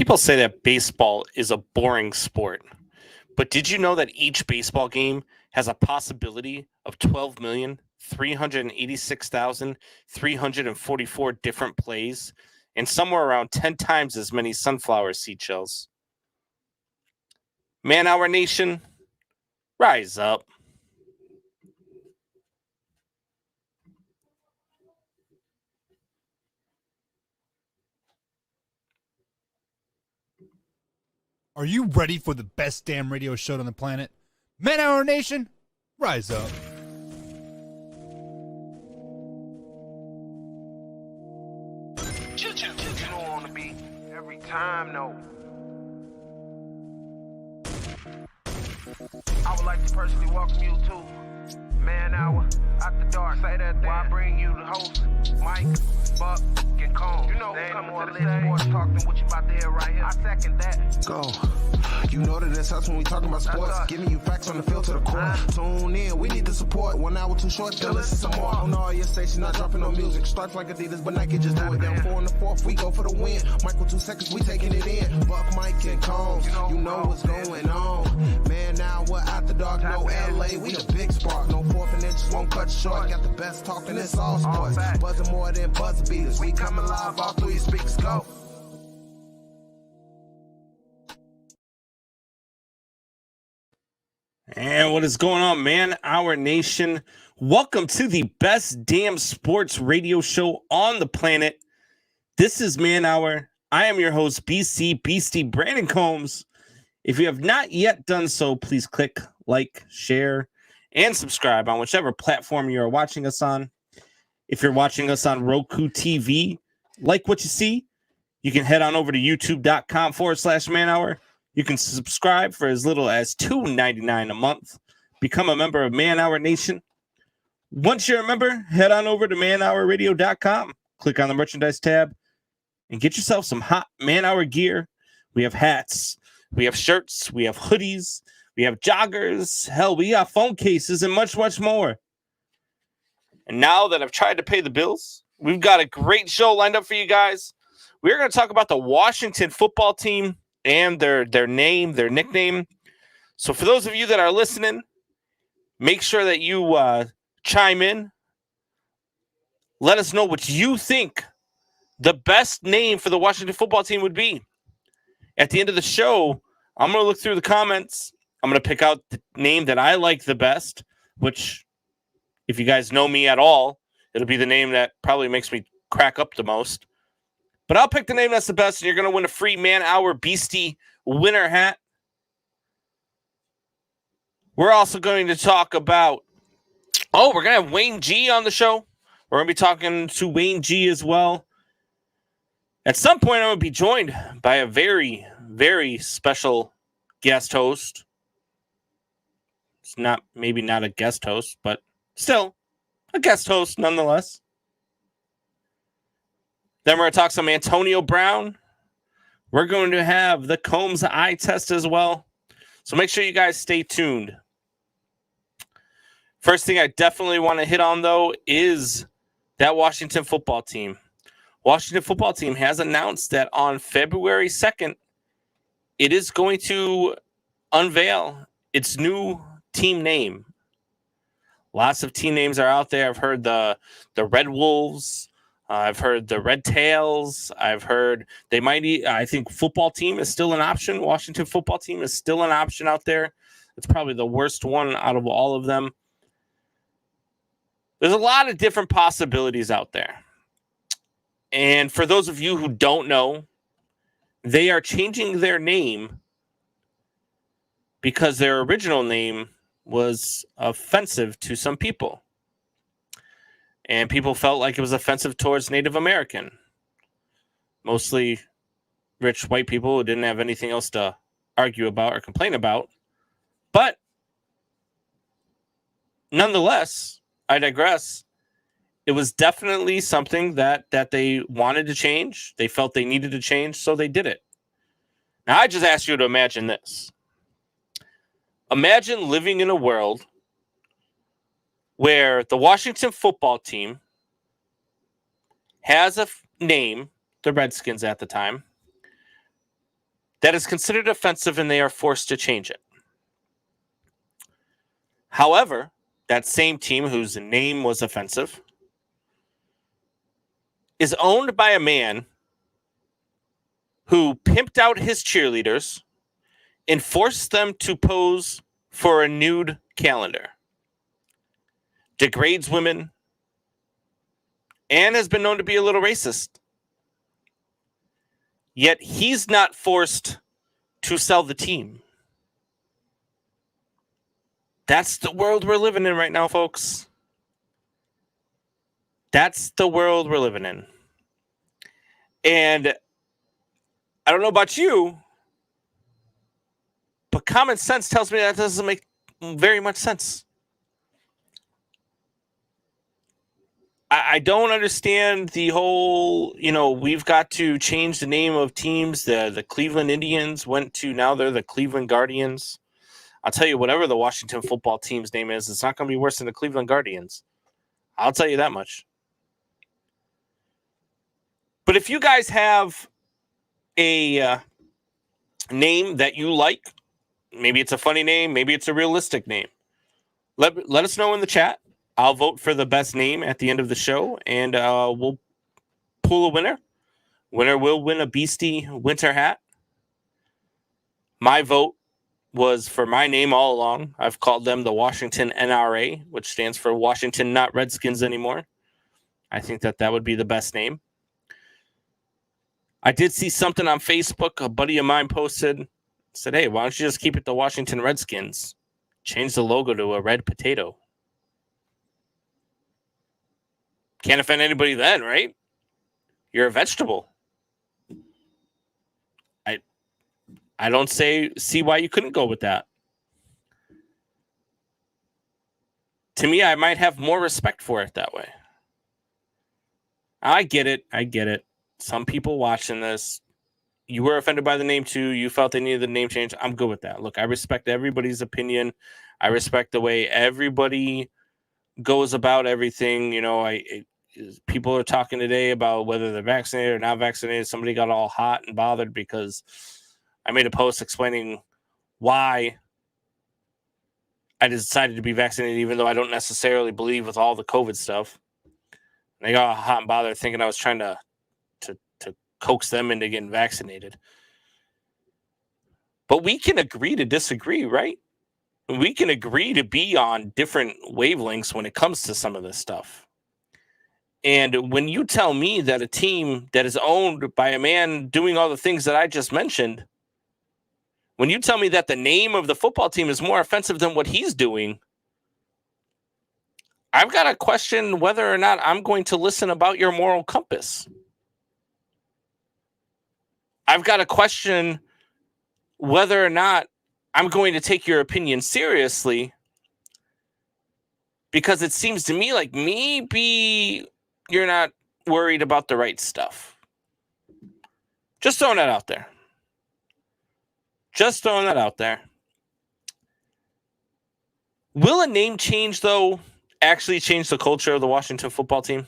People say that baseball is a boring sport, but did you know that each baseball game has a possibility of 12,386,344 different plays and somewhere around 10 times as many sunflower seed shells? Man Hour Nation, rise up. Are you ready for the best damn radio show on the planet? Man Hour Nation, rise up. You know on the beat every time, no. I would like to personally welcome you to Man Hour After Dark. Say that while I bring you the host, Mike, Buck, and Cone. You know who's coming to the stage. Sports talk than what you about to hear right here. I second that. Go. You know that it's us when we talking about sports. Giving you facts on the field to the core. Tune in, we need the support. 1 hour too short, then listen some more. On all your stations, not dropping no music. Starts like Adidas, but Nike just do it. Down 4 in the 4th, we go for the win. Michael 2 seconds, we taking it in. Buck, Mike, and Combs, you know what's going on. Man, now we're After Dark, no LA, we the big spark. No 4th and inches, won't cut short. Got the best talking, it's all sports. Buzzing more than buzzer beaters. We coming live, all 3 speakers go. And what is going on, Man Hour Nation? Welcome to the best damn sports radio show on the planet. This is Man Hour. I am your host, BC Beastie Brandon Combs. If you have not yet done so, please click like, share, and subscribe on whichever platform you are watching us on. If you're watching us on Roku TV, like what you see, you can head on over to youtube.com/Man Hour. You can subscribe for as little as $2.99 a month. Become a member of Man Hour Nation. Once you're a member, head on over to manhourradio.com. Click on the merchandise tab and get yourself some hot Man Hour gear. We have hats, we have shirts, we have hoodies, we have joggers. Hell, we got phone cases and much, much more. And now that I've tried to pay the bills, we've got a great show lined up for you guys. We're going to talk about the Washington football team and their name, their nickname. So for those of you that are listening, make sure that you chime in. Let us know what you think the best name for the Washington football team would be. At the end of the show, I'm going to look through the comments. I'm going to pick out the name that I like the best, which, if you guys know me at all, it'll be the name that probably makes me crack up the most. But I'll pick the name that's the best, and you're going to win a free Man Hour Beastie winner hat. We're also going to talk about, we're going to have Wayne G on the show. We're going to be talking to Wayne G as well. At some point, I'm going to be joined by a very, very special guest host. It's maybe not a guest host, but still a guest host nonetheless. Then we're going to talk some Antonio Brown. We're going to have the Combs eye test as well. So make sure you guys stay tuned. First thing I definitely want to hit on, though, is that Washington football team. Washington football team has announced that on February 2nd, it is going to unveil its new team name. Lots of team names are out there. I've heard the Red Wolves. I've heard the Red Tails. I've heard I think football team is still an option. Washington football team is still an option out there. It's probably the worst one out of all of them. There's a lot of different possibilities out there. And for those of you who don't know, they are changing their name because their original name was offensive to some people. And people felt like it was offensive towards Native American. Mostly rich white people who didn't have anything else to argue about or complain about. But nonetheless, I digress. It was definitely something that they wanted to change. They felt they needed to change, so they did it. Now, I just ask you to imagine this. Imagine living in a world where the Washington football team has a name, the Redskins at the time, that is considered offensive and they are forced to change it. However, that same team whose name was offensive is owned by a man who pimped out his cheerleaders and forced them to pose for a nude calendar, degrades women, and has been known to be a little racist. Yet he's not forced to sell the team. That's the world we're living in right now, folks. That's the world we're living in. And I don't know about you, but common sense tells me that doesn't make very much sense. I don't understand the whole, we've got to change the name of teams. The Cleveland Indians went to, now they're the Cleveland Guardians. I'll tell you, whatever the Washington football team's name is, it's not going to be worse than the Cleveland Guardians. I'll tell you that much. But if you guys have a name that you like, maybe it's a funny name, maybe it's a realistic name, let us know in the chat. I'll vote for the best name at the end of the show, and we'll pull a winner. Winner will win a Beastie winter hat. My vote was for my name all along. I've called them the Washington NRA, which stands for Washington Not Redskins Anymore. I think that would be the best name. I did see something on Facebook. A buddy of mine posted, said, hey, why don't you just keep it the Washington Redskins? Change the logo to a red potato. Can't offend anybody then, right? You're a vegetable. I don't see why you couldn't go with that. To me, I might have more respect for it that way. I get it. Some people watching this, you were offended by the name too. You felt they needed the name change. I'm good with that. Look, I respect everybody's opinion. I respect the way everybody goes about everything. People are talking today about whether they're vaccinated or not vaccinated. Somebody got all hot and bothered because I made a post explaining why I decided to be vaccinated, even though I don't necessarily believe with all the COVID stuff. And they got all hot and bothered thinking I was trying to coax them into getting vaccinated. But we can agree to disagree, right? We can agree to be on different wavelengths when it comes to some of this stuff. And when you tell me that a team that is owned by a man doing all the things that I just mentioned, when you tell me that the name of the football team is more offensive than what he's doing, I've got to question whether or not I'm going to listen about your moral compass. I've got to question whether or not I'm going to take your opinion seriously, because it seems to me like maybe you're not worried about the right stuff. Just throwing that out there. Will a name change, though, actually change the culture of the Washington football team?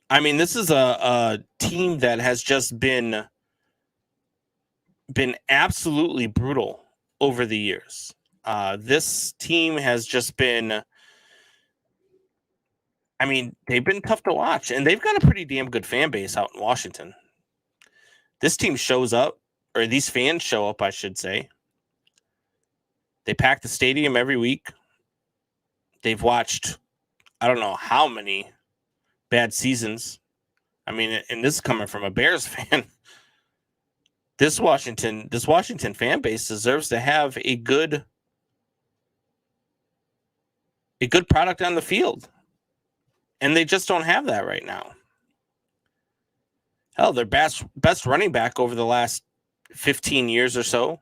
I mean, this is a team that has just been absolutely brutal over the years. This team has just been, I mean, they've been tough to watch, and they've got a pretty damn good fan base out in Washington. This team shows up, or these fans show up, I should say. They pack the stadium every week. They've watched, I don't know how many bad seasons. I mean, and this is coming from a Bears fan. This Washington fan base deserves to have a good product on the field. And they just don't have that right now. Hell, their best running back over the last 15 years or so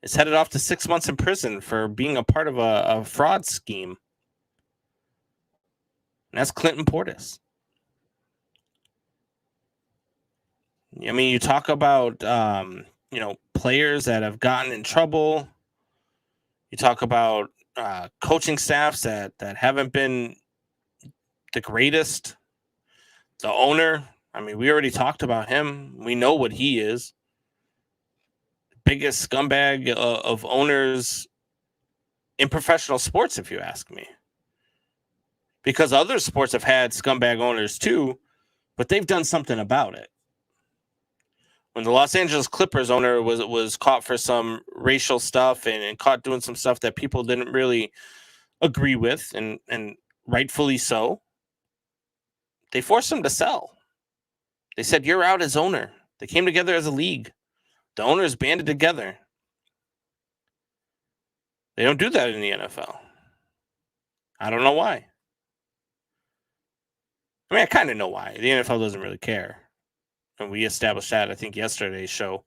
is headed off to 6 months in prison for being a part of a fraud scheme. And that's Clinton Portis. I mean, you talk about, players that have gotten in trouble. You talk about coaching staffs that haven't been the greatest. The owner I mean, we already talked about him. We know what he is. Biggest scumbag of owners in professional sports, if you ask me. Because other sports have had scumbag owners too, but they've done something about it. When the Los Angeles Clippers owner was caught for some racial stuff and caught doing some stuff that people didn't really agree with, and rightfully so, they forced him to sell. They said, "You're out as owner." They came together as a league. The owners banded together. They don't do that in the NFL. I don't know why. I mean, I kind of know why. The NFL doesn't really care. And we established that, I think, yesterday's show.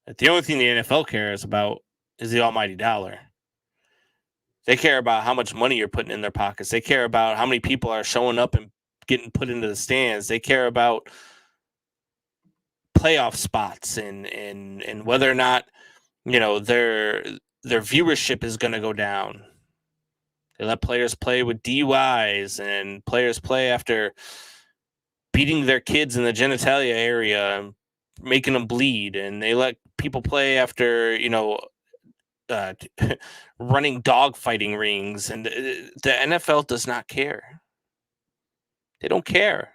That the only thing the NFL cares about is the almighty dollar. They care about how much money you're putting in their pockets. They care about how many people are showing up and getting put into the stands. They care about playoff spots and whether or not, their viewership is going to go down. They let players play with DUIs and players play after beating their kids in the genitalia area and making them bleed. And they let people play after, running dog fighting rings. And the NFL does not care. They don't care.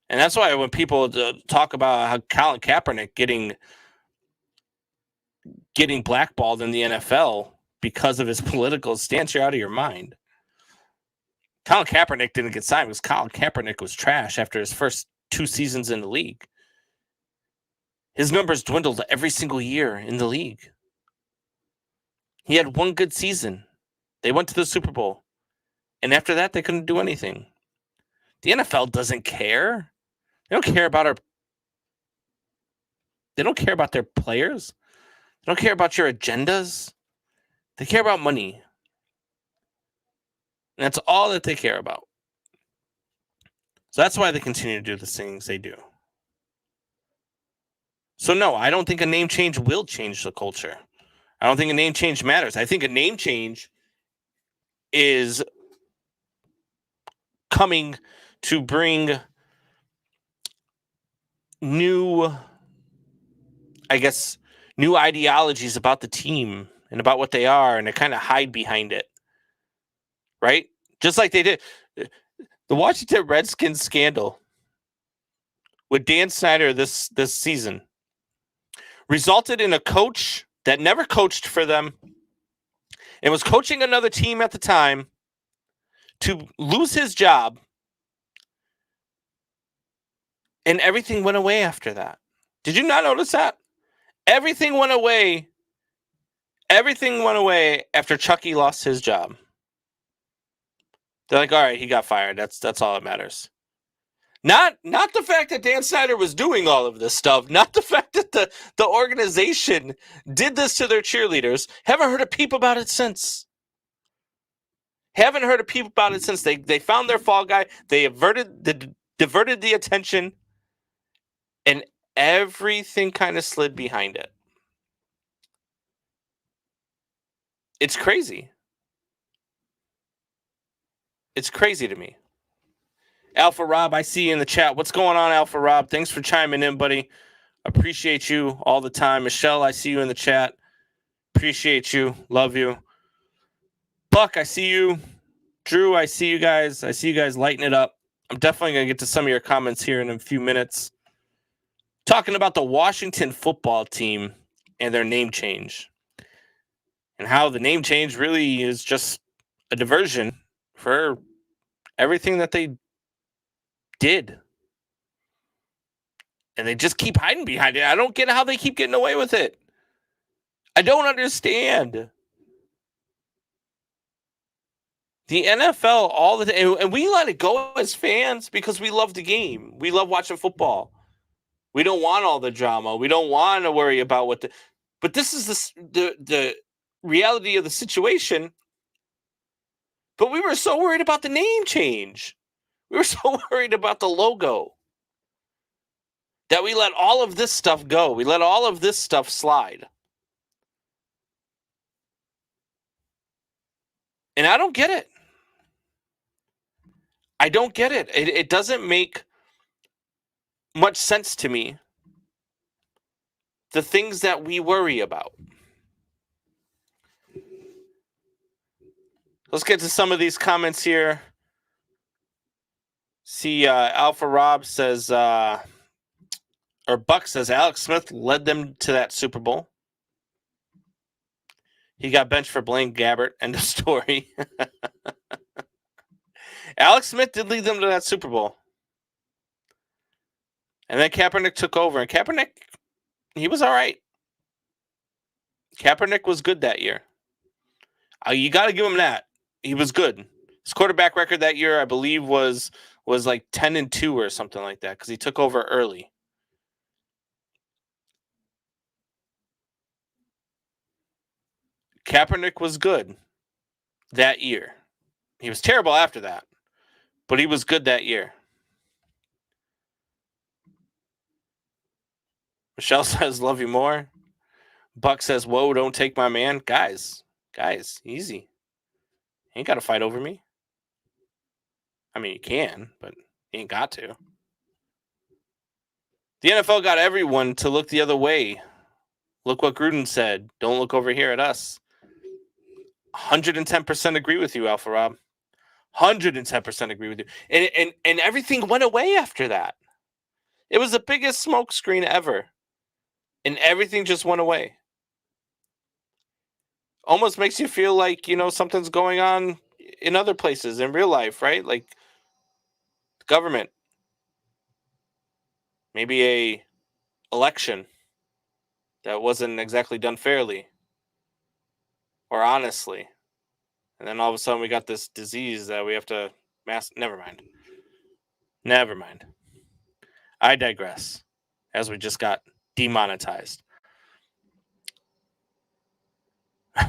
And that's why when people talk about how Colin Kaepernick getting blackballed in the NFL because of his political stance, you're out of your mind. Colin Kaepernick didn't get signed because Colin Kaepernick was trash after his first 2 seasons in the league. His numbers dwindled every single year in the league. He had 1 good season. They went to the Super Bowl. And after that, they couldn't do anything. The NFL doesn't care. They don't care about They don't care about their players. They don't care about your agendas. They care about money. And that's all that they care about. So that's why they continue to do the things they do. So no, I don't think a name change will change the culture. I don't think a name change matters. I think a name change is coming to bring new ideologies about the team and about what they are, and to kind of hide behind it. Right? Just like they did. The Washington Redskins scandal with Dan Snyder this season resulted in a coach that never coached for them and was coaching another team at the time to lose his job, and everything went away after that. Did you not notice that? Everything went away. Everything went away after Chucky lost his job. They're like, all right, he got fired. That's all that matters. Not the fact that Dan Snyder was doing all of this stuff. Not the fact that the organization did this to their cheerleaders. Haven't heard a peep about it since. Haven't heard a peep about it since. They found their fall guy. They diverted the attention, and everything kind of slid behind it. It's crazy. It's crazy to me. Alpha Rob, I see you in the chat. What's going on, Alpha Rob? Thanks for chiming in, buddy. Appreciate you all the time. Michelle, I see you in the chat. Appreciate you. Love you. Buck, I see you. Drew, I see you guys. I see you guys lighting it up. I'm definitely going to get to some of your comments here in a few minutes. Talking about the Washington football team and their name change. And how the name change really is just a diversion for everything that they did. And they just keep hiding behind it. I don't get how they keep getting away with it. I don't understand. The NFL all the time, and we let it go as fans because we love the game. We love watching football. We don't want all the drama. We don't want to worry about but this is the reality of the situation. But we were so worried about the name change. We were so worried about the logo that we let all of this stuff go. We let all of this stuff slide. And I don't get it. I don't get it. It doesn't make much sense to me. The things that we worry about. Let's get to some of these comments here. See, Alpha Rob says, or Buck says, Alex Smith led them to that Super Bowl. He got benched for Blaine Gabbert. End of story. Alex Smith did lead them to that Super Bowl. And then Kaepernick took over. And Kaepernick, he was all right. Kaepernick was good that year. You got to give him that. He was good. His quarterback record that year, I believe, was like 10-2 or something like that because he took over early. Kaepernick was good that year. He was terrible after that, but he was good that year. Michelle says, love you more. Buck says, whoa, don't take my man. Guys, easy. You ain't got to fight over me. I mean, you can, but you ain't got to. The NFL got everyone to look the other way. Look what Gruden said. Don't look over here at us. 110% agree with you, Alpha Rob. 110% agree with you. And everything went away after that. It was the biggest smokescreen ever. And everything just went away. Almost makes you feel like, something's going on in other places in real life, right? Like the government. Maybe a election that wasn't exactly done fairly or honestly. And then all of a sudden we got this disease that we have to Never mind. I digress, as we just got demonetized.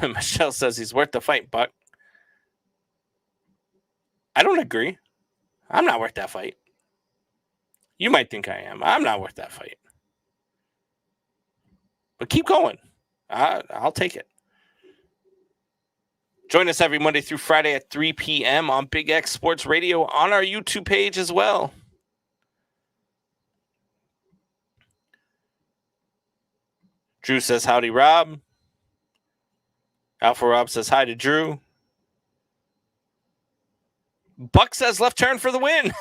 Michelle says he's worth the fight, Buck. I don't agree. I'm not worth that fight. You might think I am. I'm not worth that fight. But keep going. I'll take it. Join us every Monday through Friday at 3 p.m. on Big X Sports Radio on our YouTube page as well. Drew says, howdy, Rob. Alpha Rob says, hi to Drew. Buck says, left turn for the win.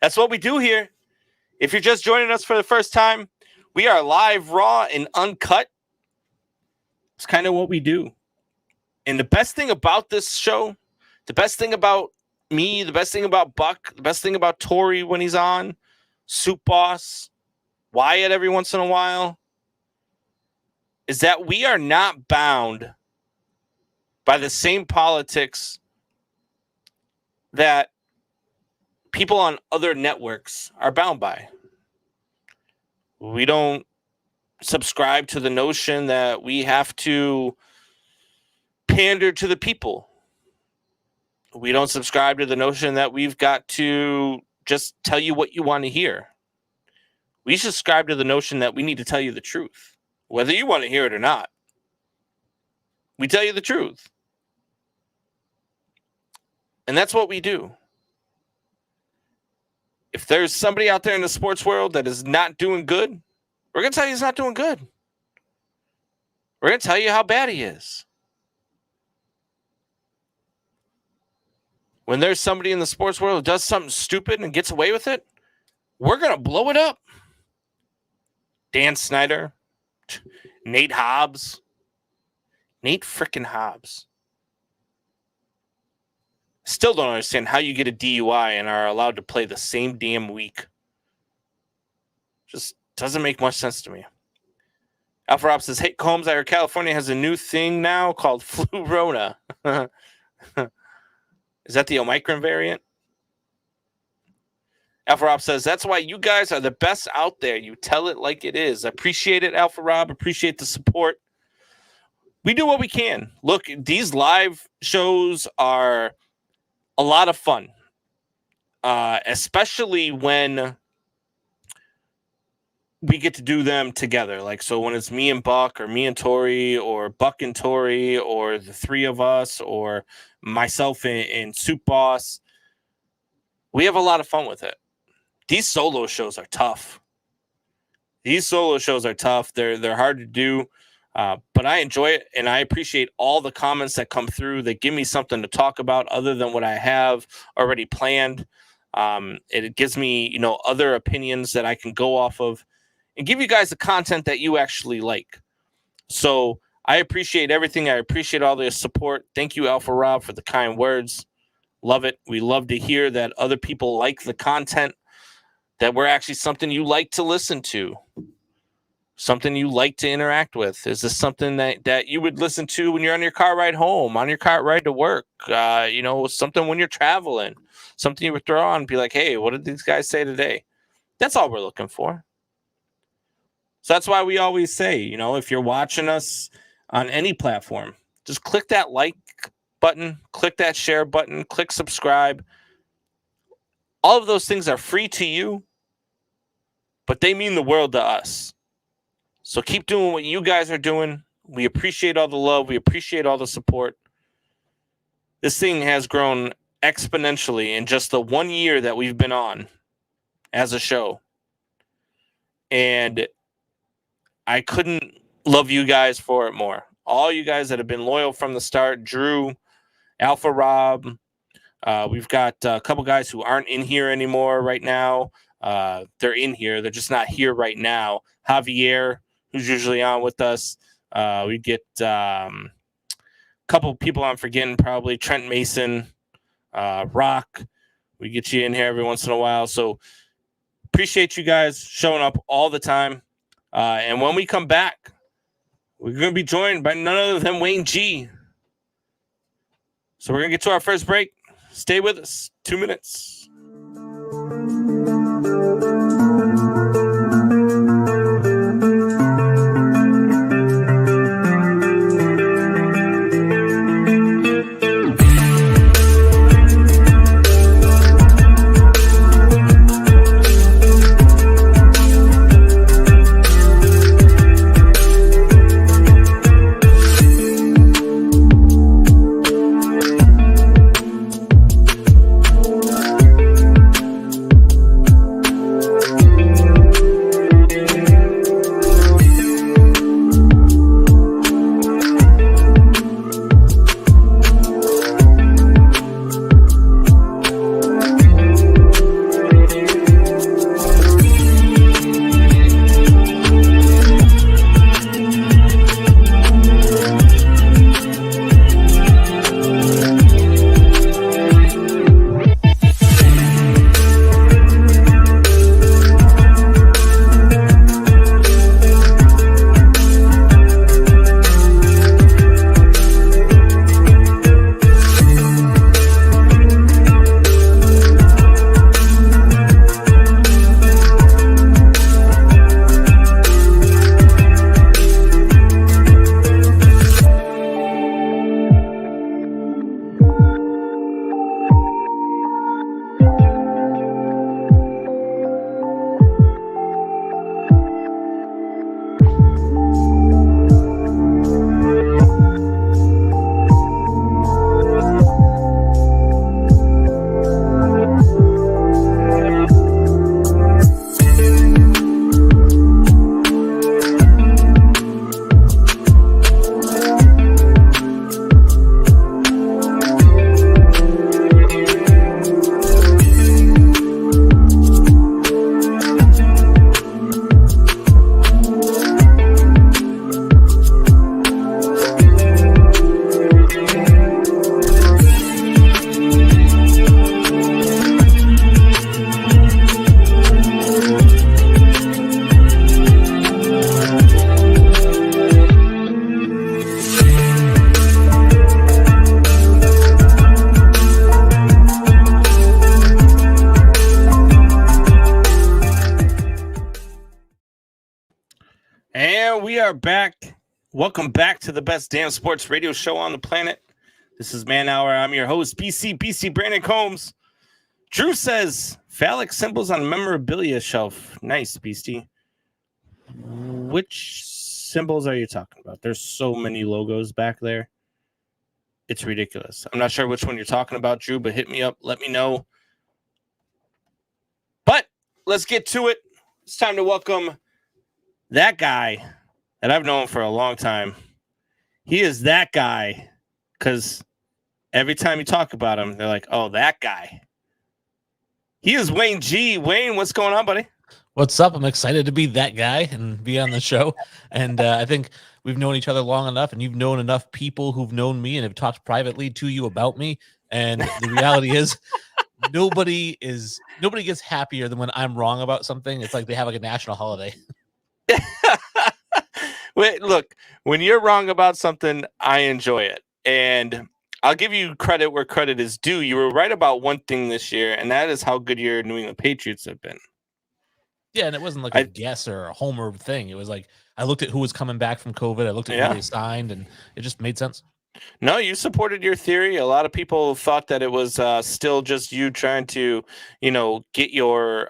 That's what we do here. If you're just joining us for the first time, we are live, raw, and uncut. It's kind of what we do. And the best thing about this show, the best thing about me, the best thing about Buck, the best thing about Tori when he's on, Soup Boss, Wyatt every once in a while, is that we are not bound by the same politics that people on other networks are bound by. We don't subscribe to the notion that we have to pander to the people. We don't subscribe to the notion that we've got to just tell you what you want to hear. We subscribe to the notion that we need to tell you the truth, whether you want to hear it or not. We tell you the truth. And that's what we do. If there's somebody out there in the sports world that is not doing good, we're going to tell you he's not doing good. We're going to tell you how bad he is. When there's somebody in the sports world who does something stupid and gets away with it, we're going to blow it up. Dan Snyder, Nate Hobbs. Nate frickin' Hobbs. Still don't understand how you get a DUI and are allowed to play the same damn week. Just doesn't make much sense to me. Alpha Rob says, hey, Combs, I heard California has a new thing now called Flu-Rona. Is that the Omicron variant? Alpha Rob says, that's why you guys are the best out there. You tell it like it is. Appreciate it, Alpha Rob. Appreciate the support. We do what we can. Look, these live shows are a lot of fun, especially when we get to do them together. Like, so when it's me and Buck or me and Tori or Buck and Tori or the three of us or myself and Soup Boss, we have a lot of fun with it. These solo shows are tough. They're hard to do, but I enjoy it, and I appreciate all the comments that come through that give me something to talk about other than what I have already planned. It gives me, other opinions that I can go off of and give you guys the content that you actually like. So I appreciate everything. I appreciate all the support. Thank you, Alpha Rob, for the kind words. Love it. We love to hear that other people like the content, that we're actually something you like to listen to, something you like to interact with. Is this something that you would listen to when you're on your car ride home, on your car ride to work? Something when you're traveling, something you would throw on and be like, hey, what did these guys say today? That's all we're looking for. So that's why we always say, if you're watching us on any platform, just click that like button, click that share button, click subscribe. All of those things are free to you, but they mean the world to us. So keep doing what you guys are doing. We appreciate all the love. We appreciate all the support. This thing has grown exponentially in just the 1 year that we've been on as a show. And I couldn't love you guys for it more. All you guys that have been loyal from the start, Drew, Alpha Rob. We've got a couple guys who aren't in here anymore right now. They're in here. They're just not here right now. Javier, who's usually on with us. We get a couple people I'm forgetting probably. Trent Mason, Rock. We get you in here every once in a while. So appreciate you guys showing up all the time. And when we come back, we're going to be joined by none other than Wayne G. So we're going to get to our first break. Stay with us. 2 minutes. And we are back. Welcome back to the best damn sports radio show on the planet. This is Man Hour. I'm your host, BC Brandon Combs. Drew says phallic symbols on memorabilia shelf. Nice, Beastie. Which symbols are you talking about? There's so many logos back there. It's ridiculous. I'm not sure which one you're talking about, Drew, but hit me up. Let me know. let's get to it. It's time to welcome that guy that I've known for a long time. He is that guy because every time you talk about him, they're like, oh, that guy. He is Wayne G. Wayne, what's going on, buddy? What's up? I'm excited to be that guy and be on the show. And I think we've known each other long enough, and you've known enough people who've known me and have talked privately to you about me. And the reality is, nobody gets happier than when I'm wrong about something. It's like they have like a national holiday. Wait, look, when you're wrong about something, I enjoy it. And I'll give you credit where credit is due. You were right about one thing this year, and that is how good your New England Patriots have been. Yeah, and it wasn't like a guess or a homer thing. It was like I looked at who was coming back from COVID. I looked at who they signed, and it just made sense. No, you supported your theory. A lot of people thought that it was still just you trying to, get your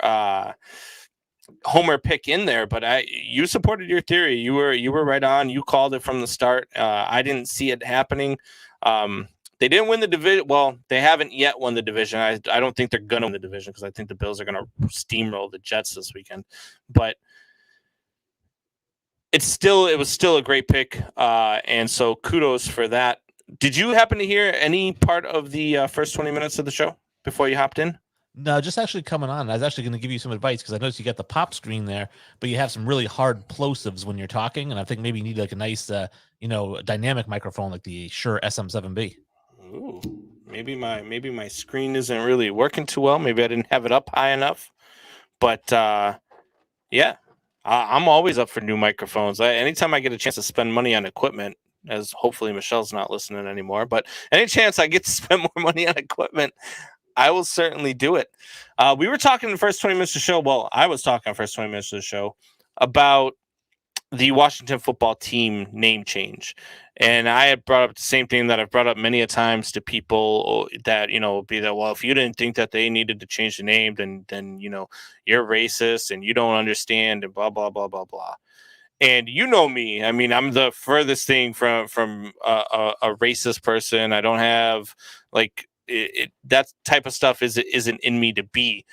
homer pick in there, but you supported your theory. You were right on. You called it from the start. I didn't see it happening. They didn't win the division. Well, they haven't yet won the division. I don't think they're going to win the division because I think the Bills are going to steamroll the Jets this weekend. But it was still a great pick, and so kudos for that. Did you happen to hear any part of the first 20 minutes of the show before you hopped in? No, just actually coming on. I was actually going to give you some advice because I noticed you got the pop screen there, but you have some really hard plosives when you're talking, and I think maybe you need like a nice, dynamic microphone like the Shure SM7B. Ooh, maybe my screen isn't really working too well. Maybe I didn't have it up high enough. But yeah, I'm always up for new microphones. Anytime I get a chance to spend money on equipment, as hopefully Michelle's not listening anymore, but any chance I get to spend more money on equipment, I will certainly do it. We were talking in the first 20 minutes of the show. Well, I was talking the first 20 minutes of the show about the Washington football team name change. And I had brought up the same thing that I've brought up many a times to people that, be that, well, if you didn't think that they needed to change the name, then, you're racist and you don't understand and blah, blah, blah, blah, blah. And you know me. I mean, I'm the furthest thing from a racist person. I don't have that type of stuff isn't in me to be.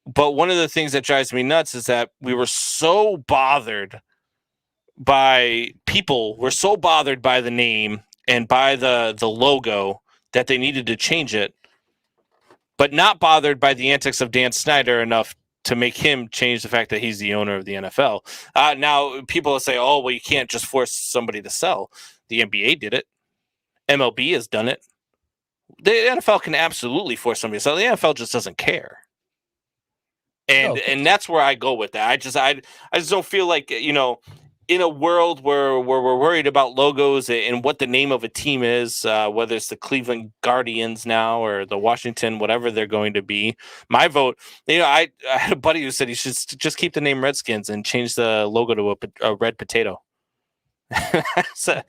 But one of the things that drives me nuts is that we were so bothered by people were so bothered by the name and by the logo that they needed to change it, but not bothered by the antics of Dan Snyder enough to make him change the fact that he's the owner of the NFL. Now people will say, oh, well, you can't just force somebody to sell. The NBA did it. MLB has done it. The NFL can absolutely force somebody to sell. The NFL just doesn't care. And that's where I go with that. I just don't feel like, in a world where we're worried about logos and what the name of a team is, whether it's the Cleveland Guardians now or the Washington, whatever they're going to be, my vote, I had a buddy who said he should just keep the name Redskins and change the logo to a red potato. So,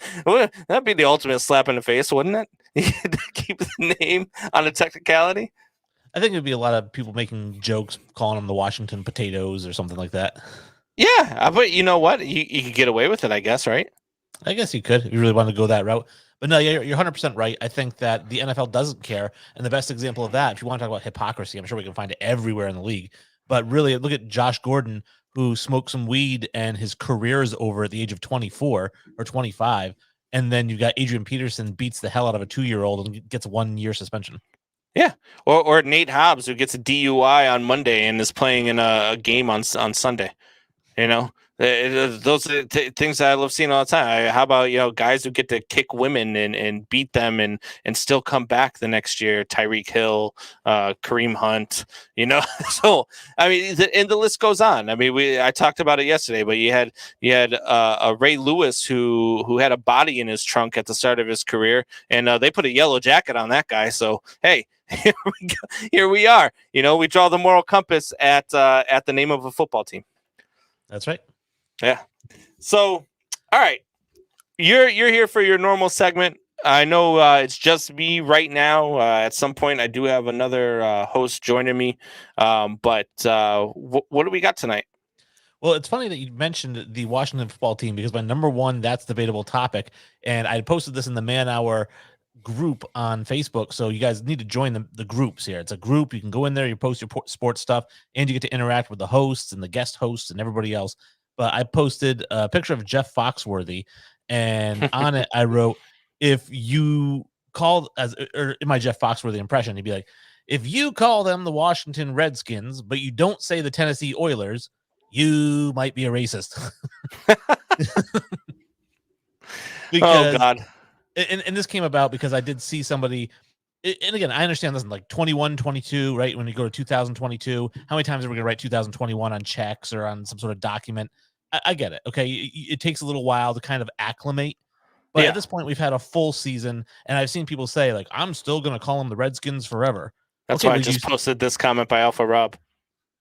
that'd be the ultimate slap in the face, wouldn't it? Keep the name on a technicality. I think it'd be a lot of people making jokes, calling them the Washington Potatoes or something like that. Yeah, but you know what? You could get away with it, I guess, right? I guess you could if you really want to go that route. But no, you're 100% right. I think that the NFL doesn't care. And the best example of that, if you want to talk about hypocrisy, I'm sure we can find it everywhere in the league. But really, look at Josh Gordon, who smoked some weed and his career is over at the age of 24 or 25. And then you've got Adrian Peterson beats the hell out of a 2-year-old and gets a 1-year suspension. Yeah, or Nate Hobbs, who gets a DUI on Monday and is playing in a game on Sunday. Those are things that I love seeing all the time. How about guys who get to kick women and beat them and still come back the next year? Tyreek Hill, Kareem Hunt. So I mean, and the list goes on. I mean, I talked about it yesterday, but you had a Ray Lewis who had a body in his trunk at the start of his career, and they put a yellow jacket on that guy. So hey. Here we are. We draw the moral compass at the name of a football team. That's right. Yeah. So, all right, you're here for your normal segment. I know it's just me right now. At some point, I do have another host joining me. But what do we got tonight? Well, it's funny that you mentioned the Washington football team because my number one, that's debatable topic. And I posted this in the Man Hour group on Facebook, so you guys need to join the groups here. It's a group. You can go in there, you post your sports stuff, and you get to interact with the hosts and the guest hosts and everybody else. But I posted a picture of Jeff Foxworthy, and on it I wrote, if you called or in my Jeff Foxworthy impression, he'd be like, if you call them the Washington Redskins, but you don't say the Tennessee Oilers, you might be a racist. Oh God. And this came about because I did see somebody, and again, I understand this in like 21, 22, right? When you go to 2022, how many times are we going to write 2021 on checks or on some sort of document? I get it. Okay. It takes a little while to kind of acclimate. But at this point, we've had a full season, and I've seen people say, like, I'm still going to call them the Redskins forever. That's why I just posted this comment by Alpha Rob.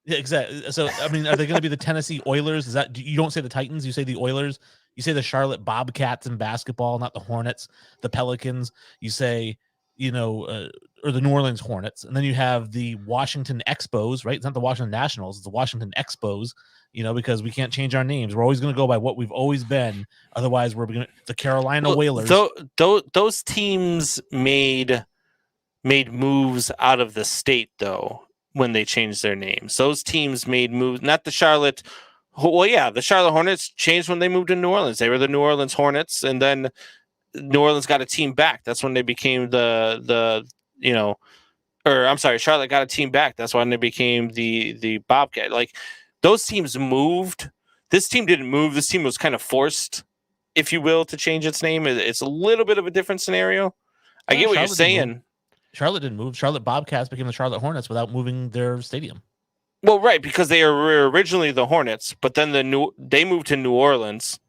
Yeah, exactly. So, I mean, are they going to be the Tennessee Oilers? Is that, you don't say the Titans, you say the Oilers? You say the Charlotte Bobcats in basketball, not the Hornets, the Pelicans. You say, or the New Orleans Hornets. And then you have the Washington Expos, right? It's not the Washington Nationals, it's the Washington Expos, because we can't change our names. We're always going to go by what we've always been. Otherwise, we're going to the Carolina Whalers. Those teams made moves out of the state, though, when they changed their names. Those teams made moves, not the Charlotte. Well, yeah, the Charlotte Hornets changed when they moved to New Orleans. They were the New Orleans Hornets, and then New Orleans got a team back. That's when they became Charlotte got a team back. That's when they became the Bobcat. Like, those teams moved. This team didn't move. This team was kind of forced, if you will, to change its name. It's a little bit of a different scenario. I get what you're saying. Charlotte didn't move. Charlotte Bobcats became the Charlotte Hornets without moving their stadium. Well, right, because they were originally the Hornets, but then they moved to New Orleans.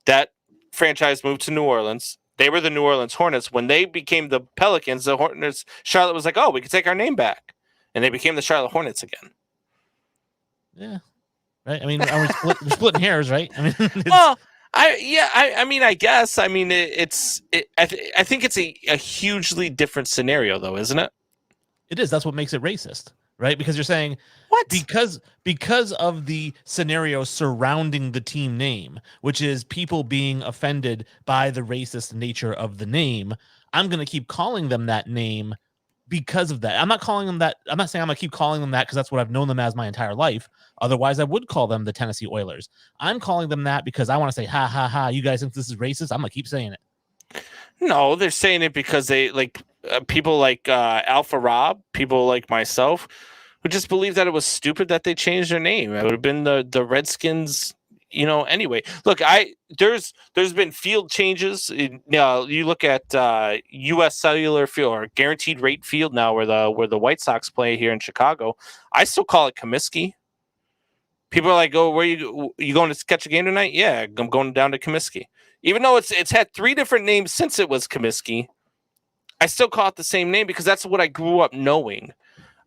That franchise moved to New Orleans. They were the New Orleans Hornets. When they became the Pelicans, the Hornets, Charlotte was like, oh, we could take our name back. And they became the Charlotte Hornets again. Yeah. Right. I mean, we're splitting hairs, right? I mean, well, I guess. I mean, I think it's a hugely different scenario, though, isn't it? It is. That's what makes it racist, right? Because you're saying what? Because of the scenario surrounding the team name, which is people being offended by the racist nature of the name, I'm going to keep calling them that name because of that. I'm not calling them that. I'm not saying I'm going to keep calling them that because that's what I've known them as my entire life. Otherwise, I would call them the Tennessee Oilers. I'm calling them that because I want to say, ha, ha, ha, you guys think this is racist? I'm going to keep saying it. No, they're saying it because they like people like Alpha Rob, people like myself, who just believe that it was stupid that they changed their name. It would have been the Redskins, anyway. Look, there's been field changes. You look at US Cellular Field or Guaranteed Rate Field now where the White Sox play here in Chicago. I still call it Comiskey. People are like, "Oh, where you going to catch a game tonight?" Yeah, I'm going down to Comiskey. Even though it's had 3 different names since it was Comiskey, I still call it the same name because that's what I grew up knowing.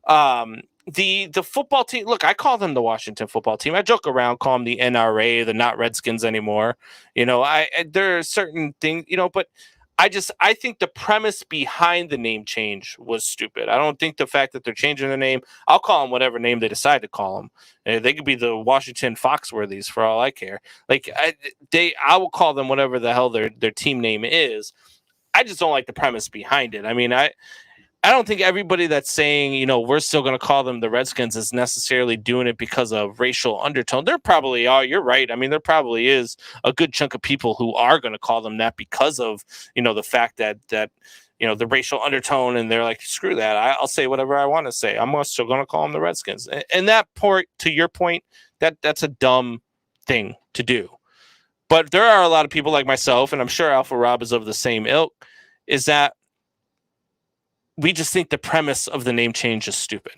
The football team, look, I call them the Washington football team. I joke around, call them the NRA, the not Redskins anymore. There are certain things, but I think the premise behind the name change was stupid. I don't think the fact that they're changing the name, I'll call them whatever name they decide to call them. They could be the Washington Foxworthies for all I care. Like I will call them whatever the hell their team name is. I just don't like the premise behind it. I mean, I don't think everybody that's saying, we're still going to call them the Redskins is necessarily doing it because of racial undertone. There probably are. You're right. I mean, there probably is a good chunk of people who are going to call them that because of, the fact that the racial undertone, and they're like, screw that. I'll say whatever I want to say. I'm still going to call them the Redskins. And that part, to your point, that's a dumb thing to do. But there are a lot of people like myself, and I'm sure Alpha Rob is of the same ilk, is that we just think the premise of the name change is stupid.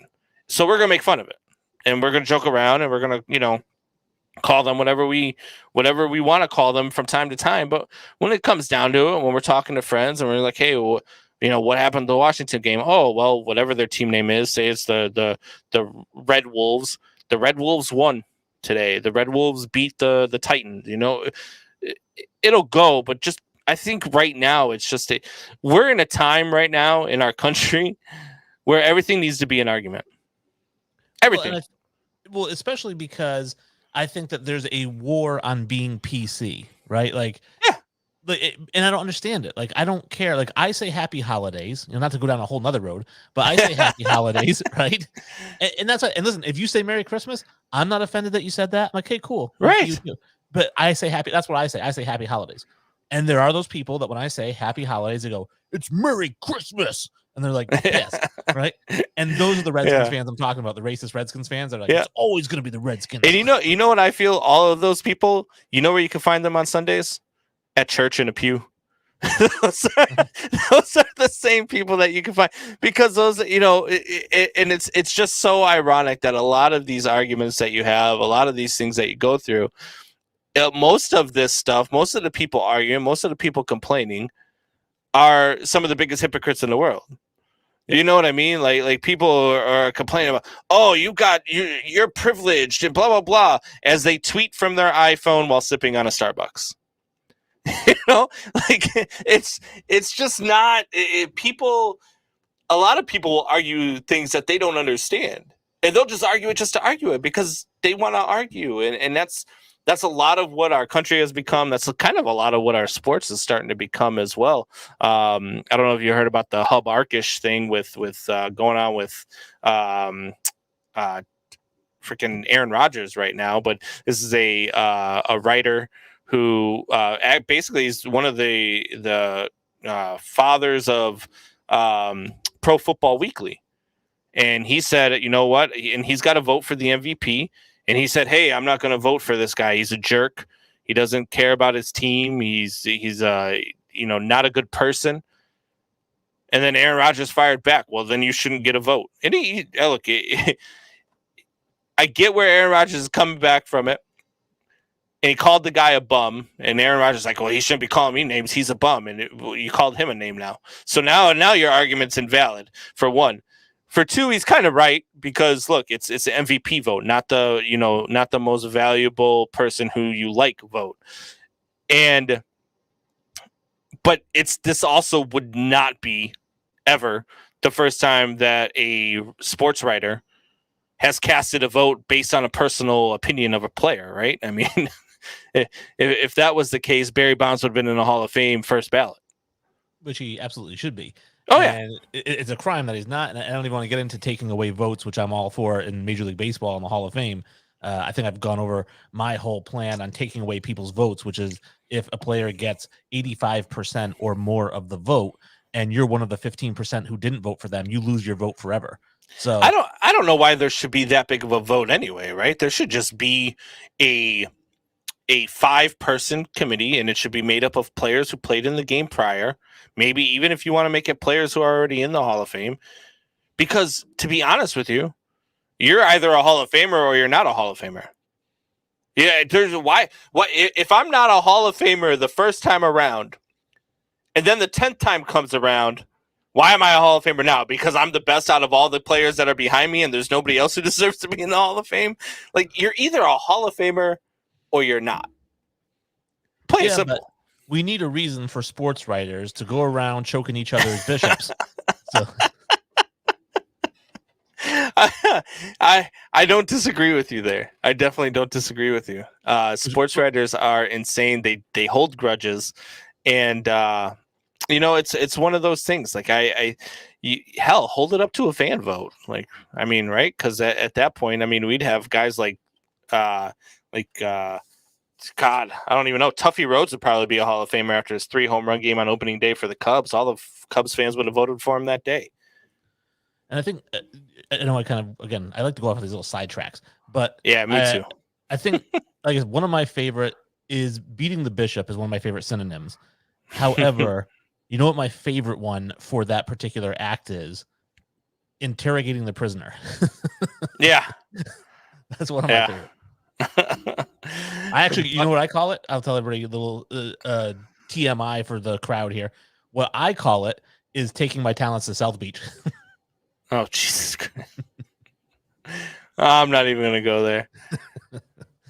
So we're going to make fun of it. And we're going to joke around, and we're going to, call them whatever we want to call them from time to time. But when it comes down to it, when we're talking to friends and we're like, hey, what happened to the Washington game? Oh, well, whatever their team name is, say it's the Red Wolves. The Red Wolves won today. The Red Wolves beat the Titans. It'll go, but just I think right now it's just we're in a time right now in our country where everything needs to be an argument. Everything. Well, especially because I think that there's a war on being PC, right? Like, yeah, And I don't understand it. Like, I don't care. Like, I say happy holidays, not to go down a whole nother road, but I say happy holidays, right? And that's what, and listen, if you say Merry Christmas, I'm not offended that you said that. I'm like, okay, cool. Right. You too. But I say happy. That's what I say. I say happy holidays. And there are those people that when I say happy holidays, they go, it's Merry Christmas. And they're like, yes, right? And those are the Redskins fans I'm talking about, the racist Redskins fans. They're like, it's always going to be the Redskins. And you know what I feel? All of those people, you know where you can find them on Sundays? At church in a pew. those are the same people that you can find, because those, and it's just so ironic that a lot of these arguments that you have, a lot of these things that you go through, most of this stuff, most of the people arguing, most of the people complaining are some of the biggest hypocrites in the world. You know what I mean? Like people are complaining about, oh, you're privileged and blah blah blah, as they tweet from their iPhone while sipping on a Starbucks. Like it's just not people. A lot of people will argue things that they don't understand, and they'll just argue it just to argue it because they want to argue, and that's a lot of what our country has become. That's kind of a lot of what our sports is starting to become as well. I don't know if you heard about the Hub Arkish thing with going on with freaking Aaron Rodgers right now, but this is a writer who basically is one of the fathers of Pro Football Weekly. And he said, you know what? And he's got to vote for the MVP. And he said, hey, I'm not going to vote for this guy. He's a jerk. He doesn't care about his team. He's not a good person. And then Aaron Rodgers fired back. Well, then you shouldn't get a vote. And look, I get where Aaron Rodgers is coming back from it. And he called the guy a bum, and Aaron Rodgers is like, well, he shouldn't be calling me names. He's a bum, and you called him a name now. So now your argument's invalid, for one. For two, he's kind of right, because look, it's an MVP vote, not the most valuable person who you like vote. But this also would not be ever the first time that a sports writer has casted a vote based on a personal opinion of a player, right? I mean, if that was the case, Barry Bonds would have been in the Hall of Fame first ballot. Which he absolutely should be. Oh, and it's a crime that he's not. And I don't even want to get into taking away votes, which I'm all for in Major League Baseball in the Hall of Fame. I think I've gone over my whole plan on taking away people's votes, which is if a player gets 85% or more of the vote, and you're one of the 15% who didn't vote for them, you lose your vote forever. So I don't know why there should be that big of a vote anyway, right? There should just be a 5-person committee, and it should be made up of players who played in the game prior. Maybe even if you want to make it players who are already in the Hall of Fame, because to be honest with you, you're either a Hall of Famer or you're not a Hall of Famer. Yeah, what if I'm not a Hall of Famer the first time around, and then the 10th time comes around, why am I a Hall of Famer now? Because I'm the best out of all the players that are behind me, and there's nobody else who deserves to be in the Hall of Fame? Like, you're either a Hall of Famer or you're not. Plain simple. But we need a reason for sports writers to go around choking each other as bishops. So I don't disagree with you there. I definitely don't disagree with you. Sports writers are insane. They hold grudges, and it's one of those things. Like hell, hold it up to a fan vote. Like, I mean, right? Because at that point, I mean, we'd have guys like God, I don't even know. Tuffy Rhodes would probably be a Hall of Famer after his 3 home run game on opening day for the Cubs. All the Cubs fans would have voted for him that day. And I think, I know I like to go off of these little sidetracks, but yeah, me too. I think like one of my favorite is beating the bishop is one of my favorite synonyms. However, you know what my favorite one for that particular act is? Interrogating the prisoner. Yeah. That's one of my favorite. I actually, you know what I call it? I'll tell everybody a little TMI for the crowd here. What I call it is taking my talents to South Beach. Oh, Jesus Christ. I'm not even going to go there.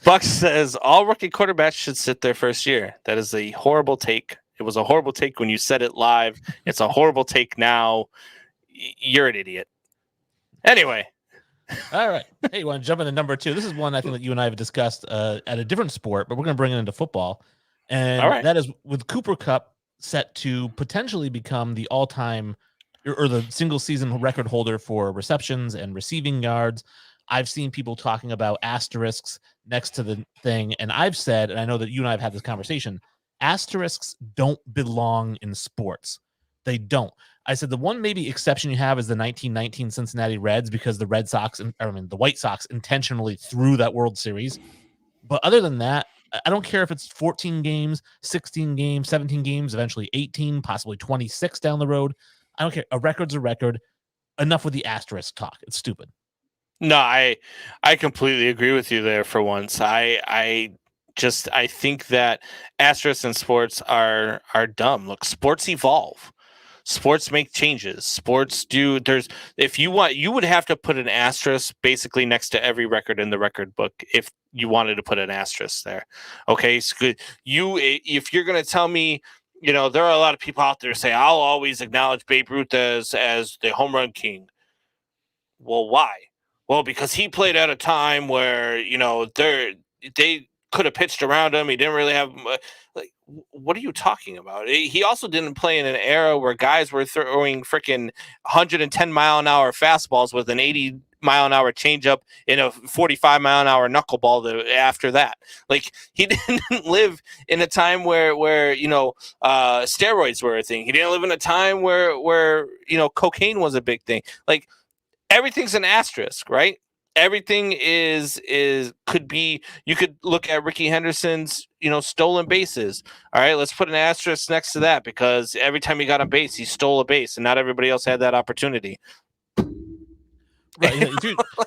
Buck says all rookie quarterbacks should sit their first year. That is a horrible take. It was a horrible take when you said it live. It's a horrible take now. You're an idiot. Anyway. All right. Hey, you want to jump into number 2? This is one I think that you and I have discussed at a different sport, but we're going to bring it into football. And All right. that is with Cooper Kupp set to potentially become the all-time or the single season record holder for receptions and receiving yards. I've seen people talking about asterisks next to the thing, and I've said, and I know that you and I have had this conversation, asterisks don't belong in sports. They don't. I said the one maybe exception you have is the 1919 Cincinnati Reds, because the the White Sox intentionally threw that World Series. But other than that, I don't care if it's 14 games, 16 games, 17 games, eventually 18, possibly 26 down the road. I don't care. A record's a record. Enough with the asterisk talk. It's stupid. No, I completely agree with you there for once. I think that asterisks in sports are dumb. Look, sports evolve. Sports make changes. Sports do. If you want, you would have to put an asterisk basically next to every record in the record book if you wanted to put an asterisk there. Okay, so if you're going to tell me, there are a lot of people out there who say I'll always acknowledge Babe Ruth as the home run king. Well, why? Well, because he played at a time where they could have pitched around him. He didn't really have what are you talking about? He also didn't play in an era where guys were throwing freaking 110-mile-an-hour fastballs with an 80-mile-an-hour changeup in a 45-mile-an-hour knuckleball after that. Like, he didn't live in a time where steroids were a thing. He didn't live in a time where cocaine was a big thing. Like, everything's an asterisk, right? Everything could be. You could look at Ricky Henderson's, stolen bases. All right, let's put an asterisk next to that because every time he got a base, he stole a base, and not everybody else had that opportunity. Right,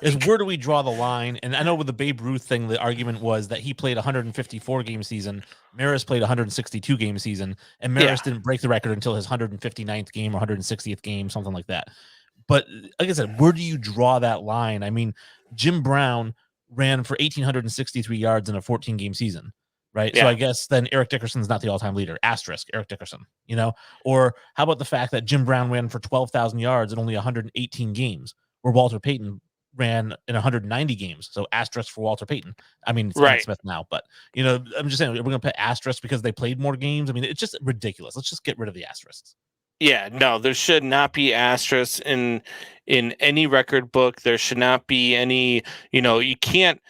is where do we draw the line? And I know with the Babe Ruth thing, the argument was that he played 154 game season. Maris played 162 game season, and Maris didn't break the record until his 159th game or 160th game, something like that. But like I said, where do you draw that line? I mean, Jim Brown ran for 1,863 yards in a 14-game season, right? Yeah. So I guess then Eric Dickerson's not the all-time leader. Asterisk, Eric Dickerson, Or how about the fact that Jim Brown ran for 12,000 yards in only 118 games, where Walter Payton ran in 190 games. So asterisk for Walter Payton. I mean, it's Emmitt Smith now, but, I'm just saying, we're going to put asterisk because they played more games. I mean, it's just ridiculous. Let's just get rid of the asterisks. Yeah, no, there should not be asterisks in any record book. There should not be any, you can't.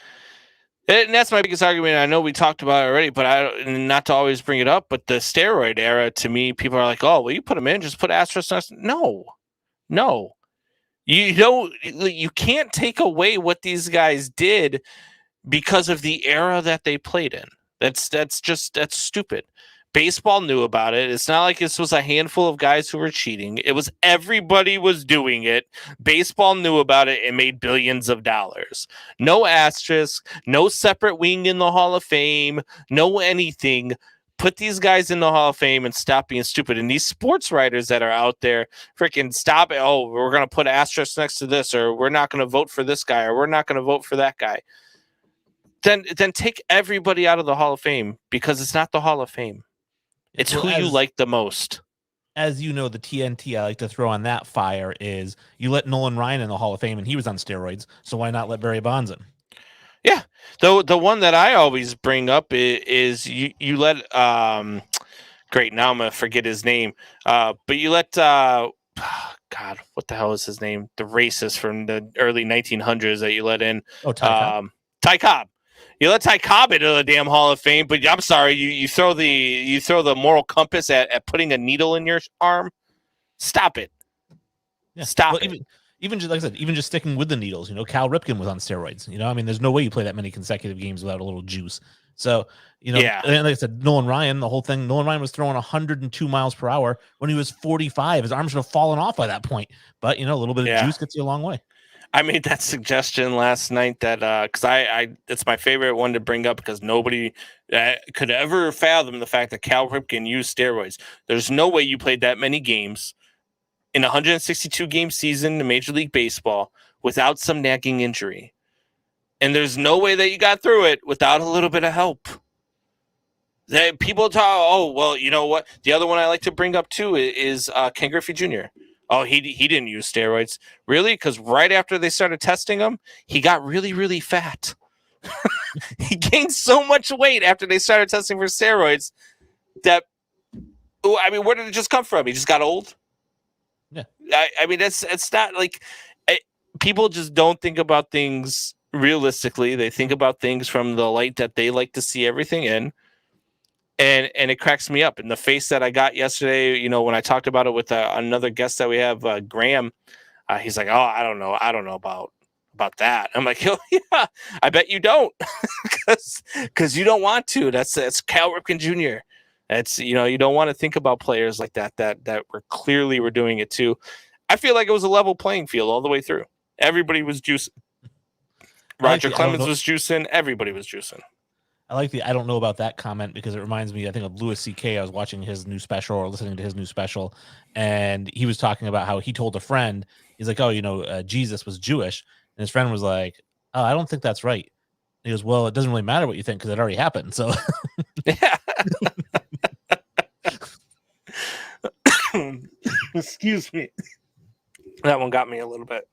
And that's my biggest argument. I know we talked about it already, but not to always bring it up, but the steroid era, to me, people are like, oh, well, you put them in, just put asterisks. No. You can't take away what these guys did because of the era that they played in. That's stupid. Baseball knew about it. It's not like this was a handful of guys who were cheating. It was everybody was doing it. Baseball knew about it and made billions of dollars. No asterisk, no separate wing in the Hall of Fame, no anything. Put these guys in the Hall of Fame and stop being stupid. And these sports writers that are out there, freaking stop it. Oh, we're going to put asterisks next to this, or we're not going to vote for this guy, or we're not going to vote for that guy. Then take everybody out of the Hall of Fame because it's not the Hall of Fame. It's who you like the most. As you know, the TNT I like to throw on that fire is you let Nolan Ryan in the Hall of Fame, and he was on steroids, so why not let Barry Bonds in? Yeah. The one that I always bring up is you let great, now I'm going to forget his name. But you let God, what the hell is his name? The racist from the early 1900s that you let in. Oh, Ty Cobb. You let Ty Cobb into the damn Hall of Fame, but I'm sorry, you throw the moral compass at putting a needle in your arm. Stop it. Yeah. Stop it. Even just like I said, even just sticking with the needles, Cal Ripken was on steroids. I mean, there's no way you play that many consecutive games without a little juice. So, and like I said, Nolan Ryan, the whole thing, Nolan Ryan was throwing 102 miles per hour when he was 45. His arms should have fallen off by that point. But, a little bit of juice gets you a long way. I made that suggestion last night that because it's my favorite one to bring up because nobody could ever fathom the fact that Cal Ripken used steroids. There's no way you played that many games in a 162 game season in Major League Baseball without some nagging injury, and there's no way that you got through it without a little bit of help. That people talk. Oh well, you know what? The other one I like to bring up too is Ken Griffey Jr. Oh, he didn't use steroids. Really? Because right after they started testing him, he got really, really fat. He gained so much weight after they started testing for steroids that, I mean, where did it just come from? He just got old? Yeah. I mean, it's not like people just don't think about things realistically. They think about things from the light that they like to see everything in. And it cracks me up. And the face that I got yesterday, you know, when I talked about it with another guest that we have, Graham, he's like, "Oh, I don't know about that." I'm like, "Oh yeah, I bet you don't, because you don't want to. That's Cal Ripken Jr. That's, you know, you don't want to think about players like that were doing it too." I feel like it was a level playing field all the way through. Everybody was juicing. Roger Clemens was juicing. Everybody was juicing. I like the I don't know about that comment because it reminds me, I think, of Louis C.K. I was watching his new special or listening to his new special, and he was talking about how he told a friend, he's like, "Oh, you know, Jesus was Jewish." And his friend was like, "Oh, I don't think that's right." He goes, "Well, it doesn't really matter what you think because it already happened." So, yeah. Excuse me. That one got me a little bit.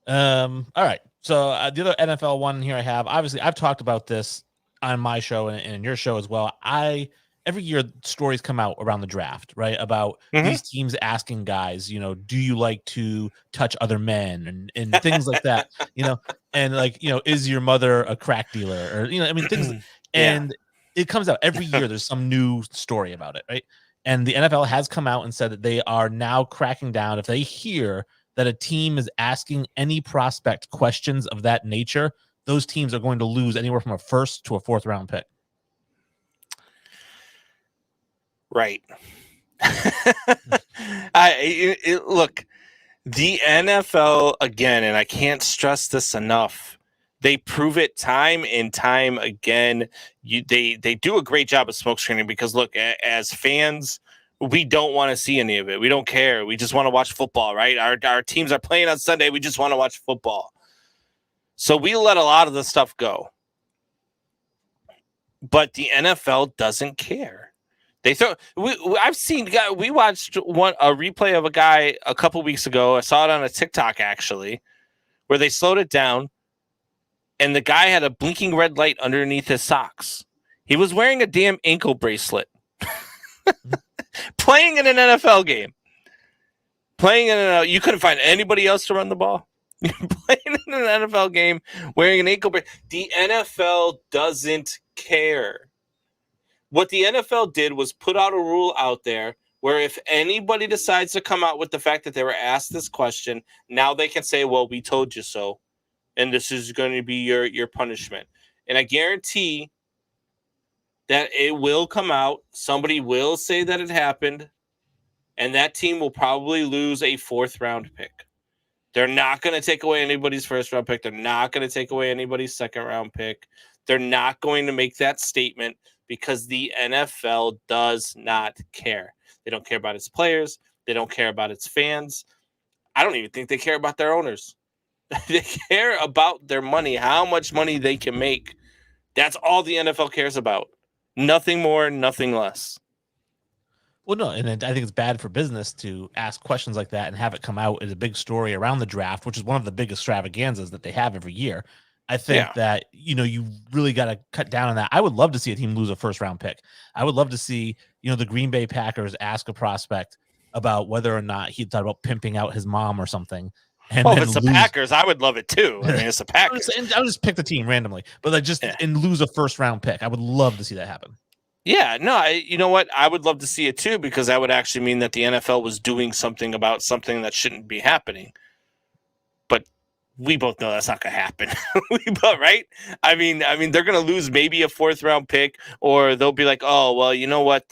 All right. So the other NFL one here I have, obviously, I've talked about this on my show and in your show as well. Every year stories come out around the draft, right? About these teams asking guys, you know, do you like to touch other men and things like that, you know, and like, you know, is your mother a crack dealer, or, you know, I mean, things, and it comes out every year. There's some new story about it, right? And the NFL has come out and said that they are now cracking down. If they hear that a team is asking any prospect questions of that nature, those teams are going to lose anywhere from a first to a fourth round pick. Right. Look, the NFL, again, and I can't stress this enough, they prove it time and time again. They do a great job of smoke screening because, look, as fans, we don't want to see any of it. We don't care. We just want to watch football, right? Our teams are playing on Sunday. We just want to watch football. So we let a lot of the stuff go. But the NFL doesn't care. They throw. I've seen. We watched a replay of a guy a couple weeks ago. I saw it on a TikTok actually, where they slowed it down, and the guy had a blinking red light underneath his socks. He was wearing a damn ankle bracelet, playing in an NFL game. You couldn't find anybody else to run the ball. You're playing in an NFL game wearing an ankle bracelet. The NFL doesn't care. What the NFL did was put out a rule out there where if anybody decides to come out with the fact that they were asked this question, now they can say, "Well, we told you so, and this is going to be your punishment." And I guarantee that it will come out. Somebody will say that it happened, and that team will probably lose a fourth round pick. They're not going to take away anybody's first round pick. They're not going to take away anybody's second round pick. They're not going to make that statement because the NFL does not care. They don't care about its players. They don't care about its fans. I don't even think they care about their owners. They care about their money, how much money they can make. That's all the NFL cares about. Nothing more, nothing less. Well, no, and I think it's bad for business to ask questions like that and have it come out as a big story around the draft, which is one of the biggest extravaganzas that they have every year. I think that, you know, you really got to cut down on that. I would love to see a team lose a first round pick. I would love to see, you know, the Green Bay Packers ask a prospect about whether or not he thought about pimping out his mom or something. And if it's the Packers, I would love it too. I mean, it's the Packers. I'll just pick the team randomly, but like and lose a first round pick. I would love to see that happen. Yeah, no, you know what? I would love to see it too, because that would actually mean that the NFL was doing something about something that shouldn't be happening. But we both know that's not going to happen. Right? I mean, they're going to lose maybe a fourth round pick, or they'll be like, "Oh, well, you know what?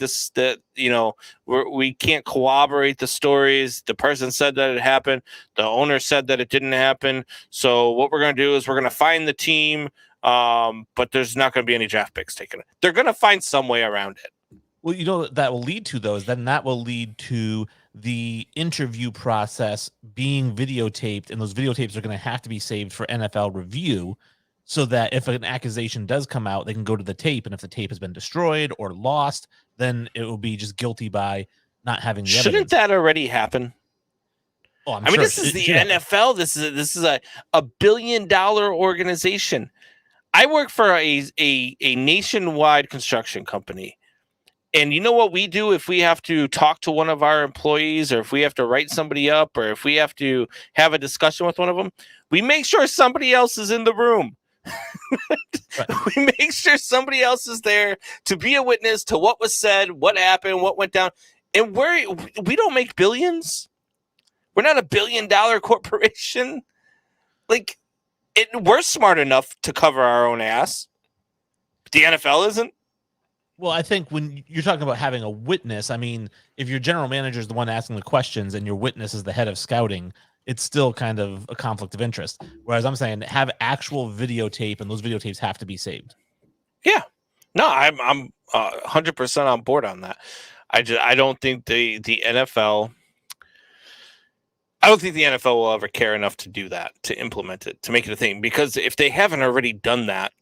We can't corroborate the stories. The person said that it happened. The owner said that it didn't happen. So what we're going to do is we're going to find the team." But there's not going to be any draft picks taken. They're going to find some way around it. Well, you know what that will lead to, though, is then that will lead to the interview process being videotaped, and those videotapes are going to have to be saved for NFL review, so that if an accusation does come out, they can go to the tape, and if the tape has been destroyed or lost, then it will be just guilty by not having the Shouldn't evidence. That already happen? Oh, I mean, this is the NFL. This is a $1 billion organization. I work for a nationwide construction company. And you know what we do if we have to talk to one of our employees, or if we have to write somebody up, or if we have to have a discussion with one of them? We make sure somebody else is in the room. Right. We make sure somebody else is there to be a witness to what was said, what happened, what went down. And we don't make billions. We're not a $1 billion corporation. Like, we're smart enough to cover our own ass. The NFL isn't. Well, I think when you're talking about having a witness, I mean, if your general manager is the one asking the questions and your witness is the head of scouting, it's still kind of a conflict of interest. Whereas I'm saying have actual videotape, and those videotapes have to be saved. Yeah, no, I'm 100% on board on that. I don't think the NFL. I don't think the NFL will ever care enough to do that, to implement it, to make it a thing. Because if they haven't already done that,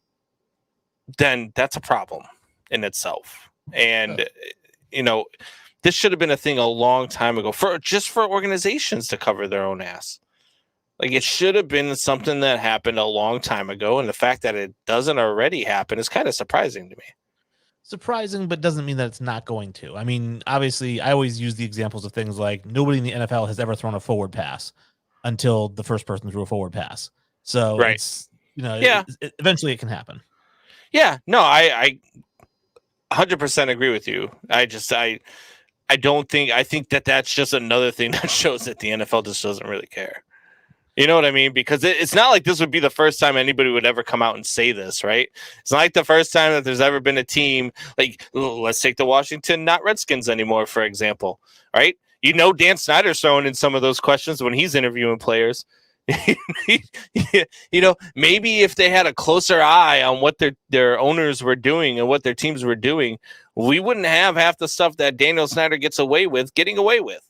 then that's a problem in itself. And this should have been a thing a long time ago for organizations to cover their own ass. Like, it should have been something that happened a long time ago, and the fact that it doesn't already happen is kind of surprising to me. Surprising, but doesn't mean that it's not going to. I mean, obviously, I always use the examples of things like nobody in the NFL has ever thrown a forward pass until the first person threw a forward pass. So Right. it's, eventually it can happen. Yeah, no, I 100% agree with you. I think that that's just another thing that shows that the NFL just doesn't really care. You know what I mean? Because it's not like this would be the first time anybody would ever come out and say this, right? It's not like the first time that there's ever been a team, like, let's take the Washington, not Redskins anymore, for example, right? Dan Snyder's throwing in some of those questions when he's interviewing players. Maybe if they had a closer eye on what their owners were doing and what their teams were doing, we wouldn't have half the stuff that Daniel Snyder getting away with.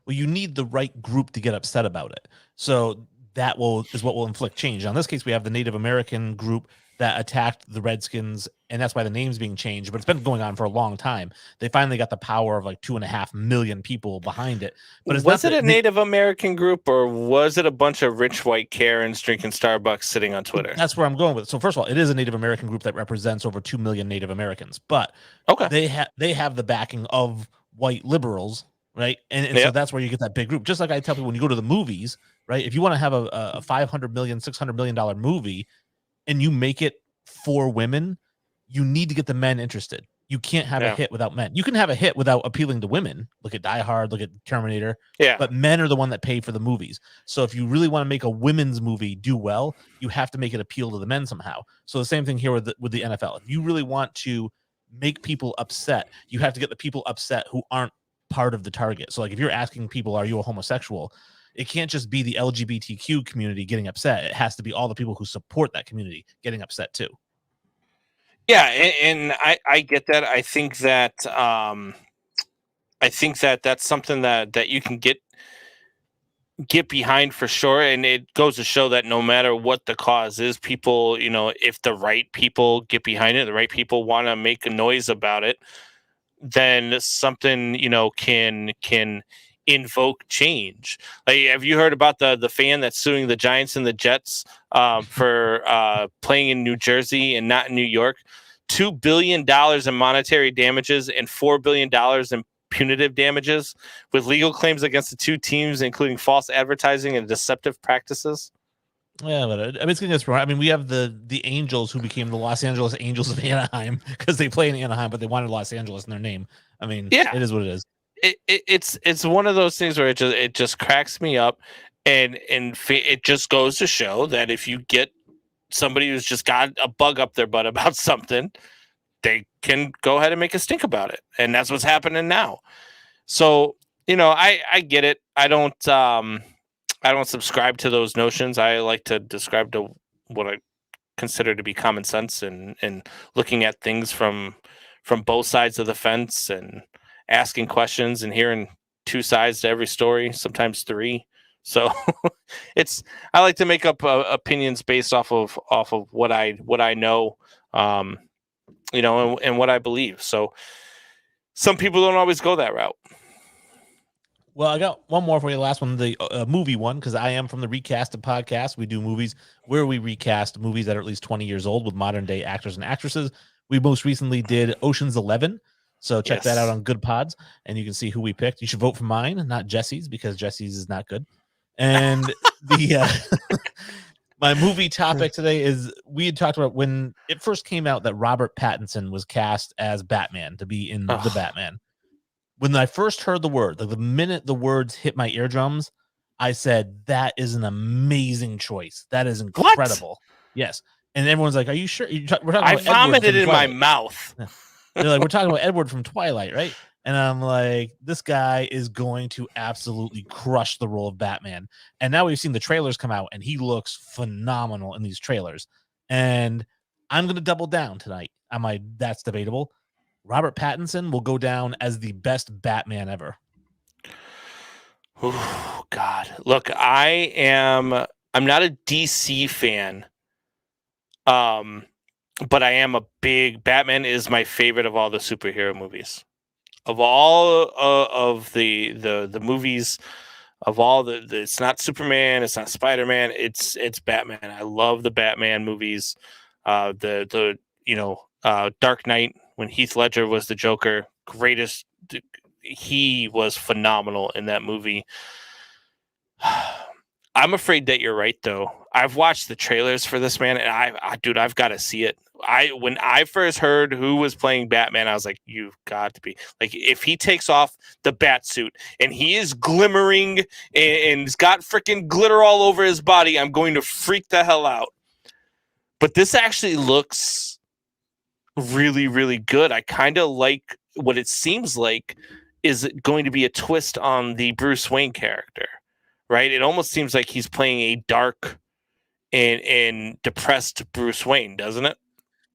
Well, you need the right group to get upset about it. So that is what will inflict change. Now, in this case, we have the Native American group that attacked the Redskins, and that's why the name's being changed. But it's been going on for a long time. They finally got the power of like 2.5 million people behind it. But Was it a Native American group, or was it a bunch of rich white Karens drinking Starbucks sitting on Twitter? That's where I'm going with it. So first of all, it is a Native American group that represents over 2 million Native Americans. But okay, they have the backing of white liberals. Right. And so that's where you get that big group. Just like I tell people when you go to the movies, right? If you want to have a $500 million, $600 million movie and you make it for women, you need to get the men interested. You can't have a hit without men. You can have a hit without appealing to women. Look at Die Hard, look at Terminator. Yeah. But men are the one that pay for the movies. So if you really want to make a women's movie do well, you have to make it appeal to the men somehow. So the same thing here with the NFL. If you really want to make people upset, you have to get the people upset who aren't part of the target. So like if you're asking people, are you a homosexual? It can't just be the LGBTQ community getting upset. It has to be all the people who support that community getting upset too. Yeah, and I get that. I think that that's something that you can get behind for sure. And it goes to show that no matter what the cause is, people, if the right people get behind it, the right people want to make a noise about it, then something can invoke change. Like, have you heard about the fan that's suing the Giants and the Jets for playing in New Jersey and not in New York? $2 billion in monetary damages and $4 billion in punitive damages, with legal claims against the two teams, including false advertising and deceptive practices. Yeah, but I mean, it's getting this wrong. I mean, we have the Angels who became the Los Angeles Angels of Anaheim because they play in Anaheim, but they wanted Los Angeles in their name. I mean, it is what it is. It's one of those things where it just cracks me up, and it just goes to show that if you get somebody who's just got a bug up their butt about something, they can go ahead and make a stink about it, and that's what's happening now. So I get it. I don't subscribe to those notions. I like to describe to what I consider to be common sense and looking at things from both sides of the fence and asking questions and hearing two sides to every story, sometimes three. So I like to make up opinions based off of what I know, and what I believe. So some people don't always go that route. Well, I got one more for you. The last one, the movie one, because I am from the Recasted podcast. We do movies where we recast movies that are at least 20 years old with modern day actors and actresses. We most recently did Ocean's 11. So check that out on Good Pods, and you can see who we picked. You should vote for mine, not Jesse's, because Jesse's is not good. And the my movie topic today is, we had talked about when it first came out that Robert Pattinson was cast as Batman to be in the Batman. When I first heard the word, like the minute the words hit my eardrums, I said, that is an amazing choice. That is incredible. What? Yes. And everyone's like, are you sure? We're talking about I vomited in my Twilight. mouth. They're like, we're talking about Edward from Twilight, right? And I'm like, this guy is going to absolutely crush the role of Batman. And now we've seen the trailers come out, and he looks phenomenal in these trailers. And I'm going to double down tonight. That's debatable. Robert Pattinson will go down as the best Batman ever. Oh God! Look, I'm not a DC fan, but I am a big Batman. Is my favorite of all the superhero movies. Of all of the movies, of all the it's not Superman, it's not Spider-Man, it's Batman. I love the Batman movies. Dark Knight, when Heath Ledger was the Joker, he was phenomenal in that movie. I'm afraid that you're right, though. I've watched the trailers for this, man, and I've got to see it. When I first heard who was playing Batman, I was like, you've got to be, like, if he takes off the bat suit and he is glimmering and he's got freaking glitter all over his body, I'm going to freak the hell out. But this actually looks really, really good. I kind of like what it seems like is going to be a twist on the Bruce Wayne character, right? It almost seems like he's playing a dark and depressed Bruce Wayne, doesn't it?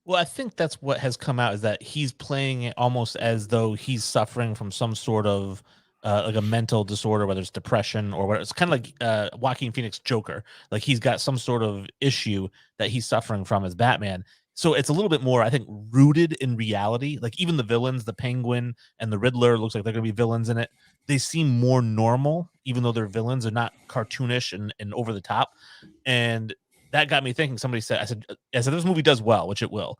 Well, I think that's what has come out, is that he's playing it almost as though he's suffering from some sort of like a mental disorder, whether it's depression or whatever. It's kind of like Joaquin Phoenix Joker. Like, he's got some sort of issue that he's suffering from as Batman. So it's a little bit more, I think, rooted in reality. Like, even the villains, the Penguin and the Riddler, looks like they're going to be villains in it. They seem more normal, even though they're villains. They're not cartoonish and over the top. And that got me thinking. Somebody said, I said, this movie does well, which it will,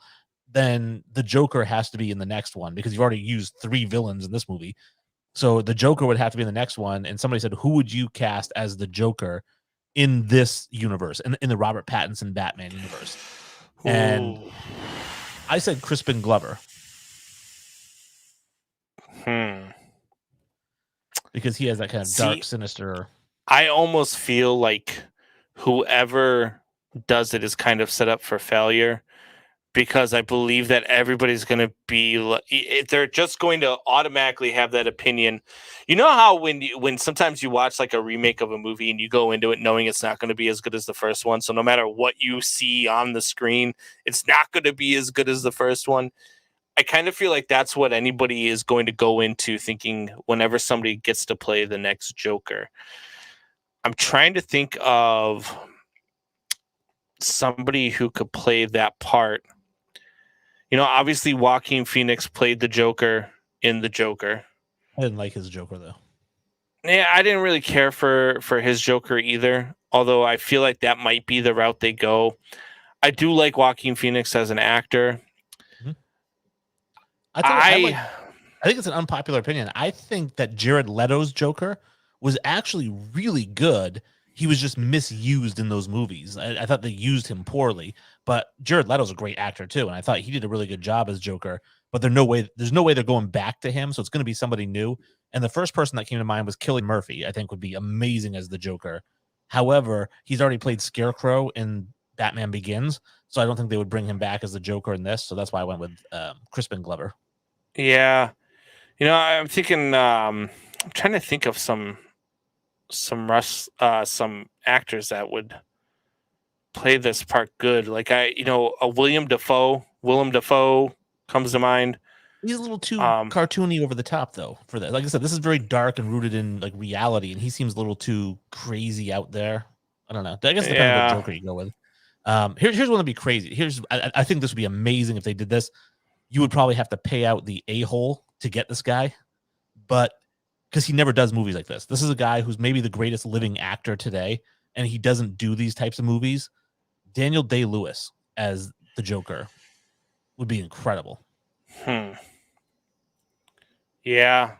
then the Joker has to be in the next one, because you've already used 3 villains in this movie. So the Joker would have to be in the next one. And somebody said, who would you cast as the Joker in this universe, in the Robert Pattinson Batman universe? And I said Crispin Glover. Because he has that kind of dark, sinister. I almost feel like whoever does it is kind of set up for failure, because I believe that everybody's going to be, they're just going to automatically have that opinion. You know how when sometimes you watch like a remake of a movie and you go into it knowing it's not going to be as good as the first one. So no matter what you see on the screen, it's not going to be as good as the first one. I kind of feel like that's what anybody is going to go into thinking whenever somebody gets to play the next Joker. I'm trying to think of somebody who could play that part. You know, obviously Joaquin Phoenix played the Joker in The Joker. I didn't like his Joker, though. Yeah, I didn't really care for his Joker either, although I feel like that might be the route they go. I do like Joaquin Phoenix as an actor. Mm-hmm. I think it's an unpopular opinion. I think that Jared Leto's Joker was actually really good. He was just misused in those movies. I thought they used him poorly, but Jared Leto's a great actor too, and I thought he did a really good job as Joker. But there's no way they're going back to him, so it's going to be somebody new. And the first person that came to mind was Cillian Murphy. I think would be amazing as the Joker. However, he's already played Scarecrow in Batman Begins, so I don't think they would bring him back as the Joker in this. So that's why I went with Crispin Glover. Yeah, you know, I'm thinking. I'm trying to think of some actors that would play this part good. Like a Willem Dafoe comes to mind. He's a little too cartoony over the top though for that. Like I said, this is very dark and rooted in like reality, and he seems a little too crazy out there. I don't know. I guess it depends on what Joker you go with. Here's one that'd be crazy. I think this would be amazing if they did this. You would probably have to pay out the a-hole to get this guy, but because he never does movies like this. This is a guy who's maybe the greatest living actor today, and he doesn't do these types of movies. Daniel Day-Lewis as the Joker would be incredible. Yeah,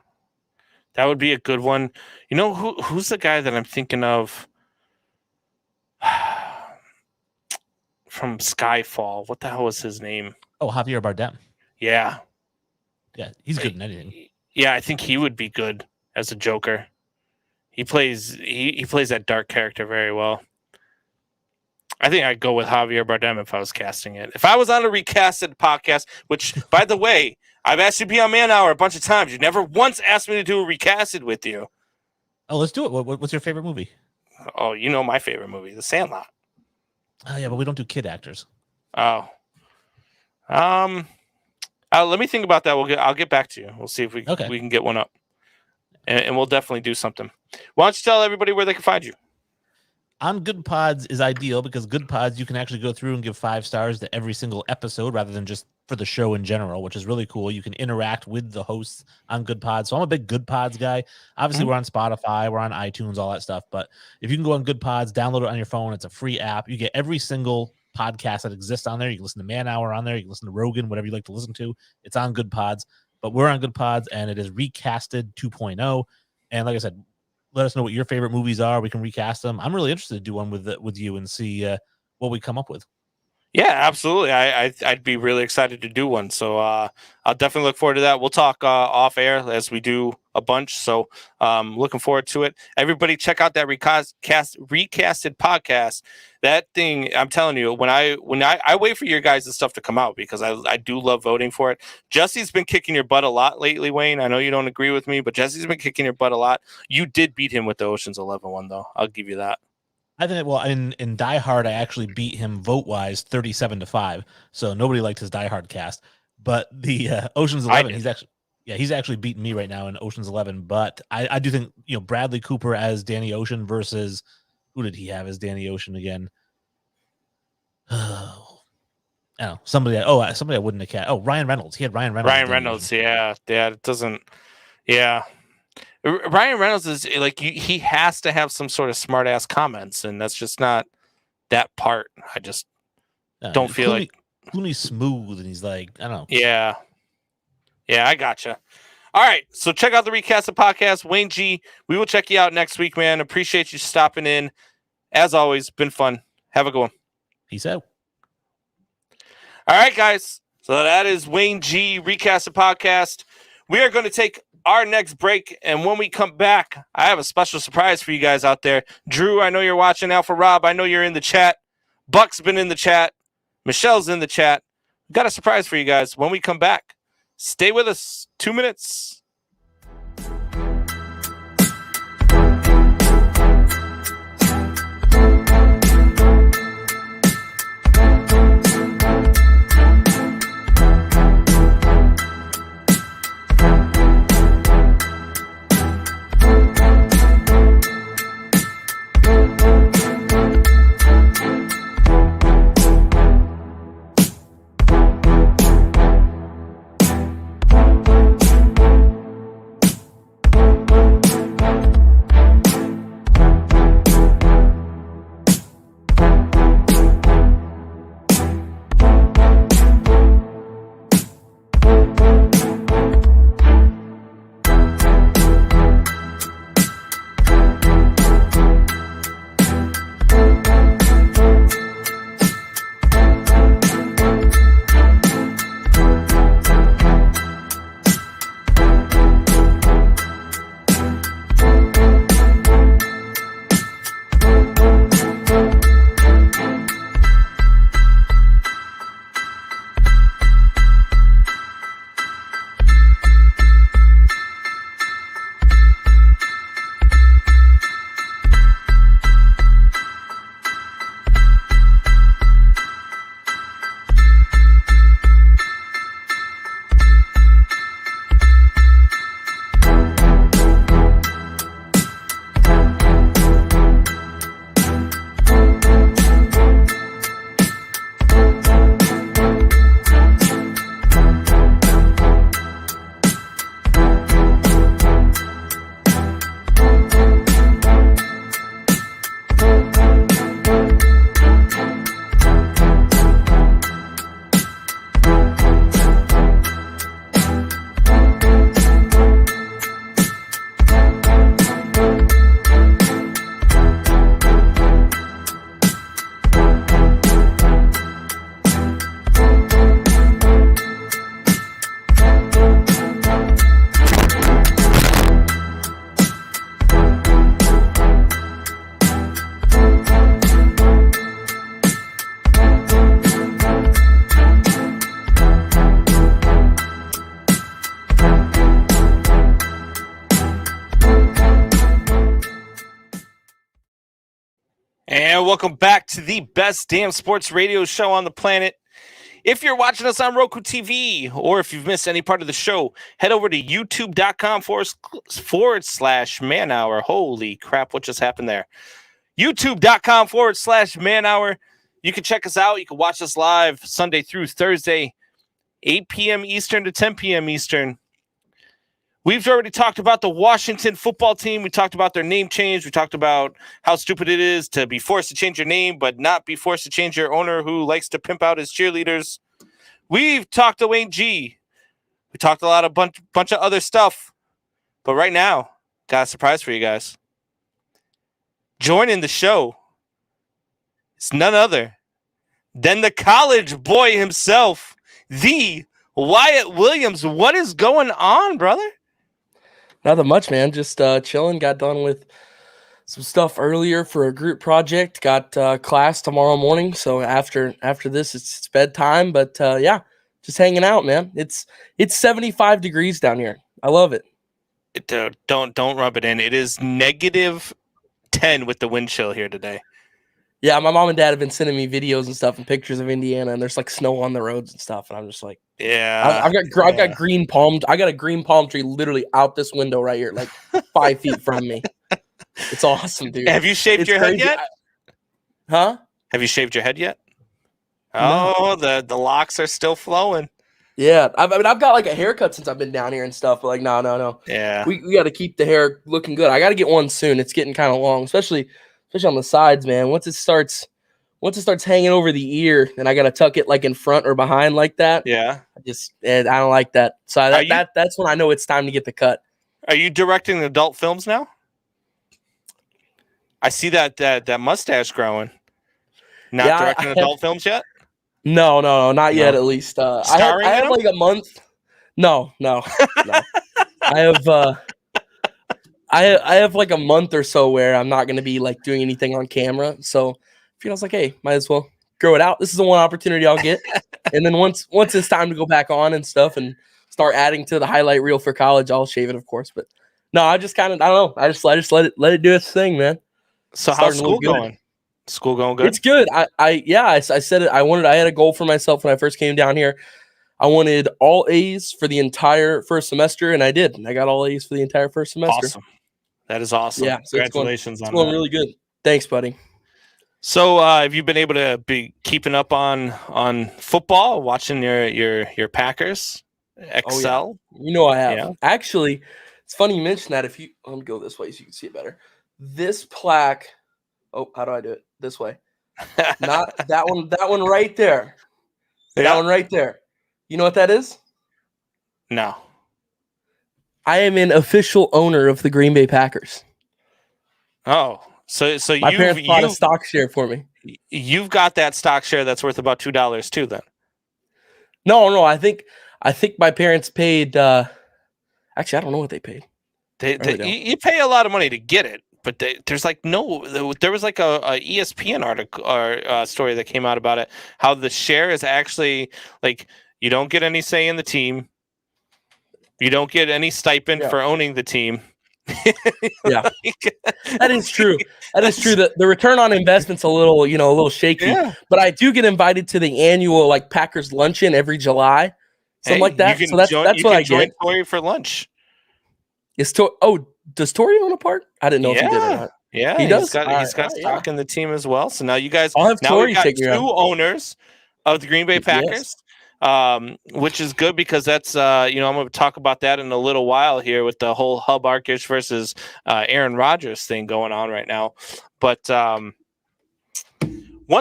that would be a good one. You know who's the guy that I'm thinking of from Skyfall? What the hell was his name? Oh, Javier Bardem. Yeah, he's good in anything. Yeah, I think he would be good as a Joker. He plays that dark character very well. I think I'd go with Javier Bardem if I was casting it. If I was on a recasted podcast, which, by the way, I've asked you to be on Man Hour a bunch of times. You never once asked me to do a recasted with you. Oh, let's do it. What's your favorite movie? Oh, you know my favorite movie, The Sandlot. Oh, yeah, but we don't do kid actors. Oh. Let me think about that. I'll get back to you. We'll see if we can get one up. And we'll definitely do something. Why don't you tell everybody where they can find you? On Good Pods is ideal because Good Pods, you can actually go through and give 5 stars to every single episode rather than just for the show in general, which is really cool. You can interact with the hosts on Good Pods. So I'm a big Good Pods guy. Obviously, we're on Spotify, we're on iTunes, all that stuff. But if you can go on Good Pods, download it on your phone. It's a free app. You get every single podcast that exists on there. You can listen to Man Hour on there. You can listen to Rogan, whatever you like to listen to. It's on Good Pods. But we're on Good Pods, and it is Recasted 2.0. And like I said, let us know what your favorite movies are. We can recast them. I'm really interested to do one with you and see what we come up with. Yeah, absolutely. I'd be really excited to do one. So I'll definitely look forward to that. We'll talk off air as we do a bunch. So looking forward to it. Everybody check out that recasted podcast. That thing, I'm telling you, when I wait for your guys' stuff to come out because I do love voting for it. Jesse's been kicking your butt a lot lately, Wayne. I know you don't agree with me, but Jesse's been kicking your butt a lot. You did beat him with the Ocean's 11 one, though. I'll give you that. I think, well, in Die Hard, I actually beat him vote-wise 37-5. So nobody liked his Die Hard cast. But the Ocean's 11, he's actually beating me right now in Ocean's 11. But I do think, Bradley Cooper as Danny Ocean versus, who did he have as Danny Ocean again? I don't know. Somebody I wouldn't have cast. Oh, Ryan Reynolds. He had Ryan Reynolds. Ryan Reynolds, yeah. It doesn't, yeah. Ryan Reynolds is like he has to have some sort of smart ass comments, and that's just not that part. I just don't feel like Clooney's smooth, and he's like, I don't know. Yeah, I gotcha. All right, so check out the Recasted podcast, Wayne G. We will check you out next week, man. Appreciate you stopping in. As always, been fun. Have a good one. Peace out. All right, guys. So that is Wayne G. Recasted podcast. We are going to take our next break, and when we come back, I have a special surprise for you guys out there. Drew, I know you're watching. Alpha Rob, I know you're in the chat. Buck's been in the chat. Michelle's in the chat. We've got a surprise for you guys when we come back. Stay with us. 2 minutes. welcome back to the best damn sports radio show on the planet. If you're watching us on Roku TV, or if you've missed any part of the show, head over to youtube.com/man hour. Holy crap, what just happened there? youtube.com/man hour. You can check us out. You can watch us live Sunday through Thursday, 8 p.m. Eastern to 10 p.m. Eastern. We've already talked about the Washington football team. We talked about their name change. We talked about how stupid it is to be forced to change your name, but not be forced to change your owner who likes to pimp out his cheerleaders. We've talked to Wayne G. We talked a bunch of other stuff. But right now, got a surprise for you guys. Joining the show is none other than the college boy himself, the Wyatt Williams. What is going on, brother? Nothing much, man. Just chilling. Got done with some stuff earlier for a group project. Got class tomorrow morning. So after this, it's bedtime. But yeah, just hanging out, man. It's 75 degrees down here. I love it. Don't rub it in. It is -10 with the wind chill here today. Yeah, my mom and dad have been sending me videos and stuff and pictures of Indiana, and there's like snow on the roads and stuff, and I'm just like, yeah. I've got green palm. I got a green palm tree literally out this window right here, like 5 feet from me. It's awesome, dude. Have you shaved your head yet? Huh? Have you shaved your head yet? No. Oh, the locks are still flowing. Yeah, I mean, I've got like a haircut since I've been down here and stuff, but like, no. Yeah. We got to keep the hair looking good. I got to get one soon. It's getting kind of long, especially on the sides, man. Once it starts hanging over the ear, and I got to tuck it like in front or behind like that. Yeah. I don't like that. So that's when I know it's time to get the cut. Are you directing adult films now? I see that mustache growing. Not directing adult films yet? No, not yet. At least I have like a month. No. I have like a month or so where I'm not going to be like doing anything on camera. So I was like, hey, might as well grow it out. This is the one opportunity I'll get. And then once it's time to go back on and stuff and start adding to the highlight reel for college, I'll shave it, of course. But no, I just kind of, I don't know. I just let it do its thing, man. So how's school going? School going good? It's good. I said it. I had a goal for myself when I first came down here. I wanted all A's for the entire first semester, and I did. And I got all A's for the entire first semester. Awesome. That is awesome. Yeah, so congratulations it's going really good. Thanks, buddy. So have you been able to be keeping up on football, watching your Packers excel? Oh, yeah. You know I have. Yeah. Actually, it's funny you mention that. Let me go this way so you can see it better. This plaque. Oh, how do I do it? This way. Not that one. That one right there. Yeah. That one right there. You know what that is? No. I am an official owner of the Green Bay Packers. Oh, so my parents bought a stock share for me. You've got that stock share that's worth about $2 too, then. No. I think my parents paid. Actually, I don't know what they paid. You pay a lot of money to get it, but there's like there was like a ESPN article or story that came out about it. How the share is actually like you don't get any say in the team. You don't get any stipend for owning the team. Yeah, that is true. That is true. The return on investment's a little shaky. Yeah. But I do get invited to the annual like Packers luncheon every July, something like that. So that's what I get. Tori for lunch. Does Tori own a part? I didn't know if he did or not. Yeah, he does. He's got stock in the team as well. So now you guys, I'll have Tori take two owners of the Green Bay Packers. Yes. Which is good because that's I'm going to talk about that in a little while here with the whole Hub Arkish versus Aaron Rodgers thing going on right now. But one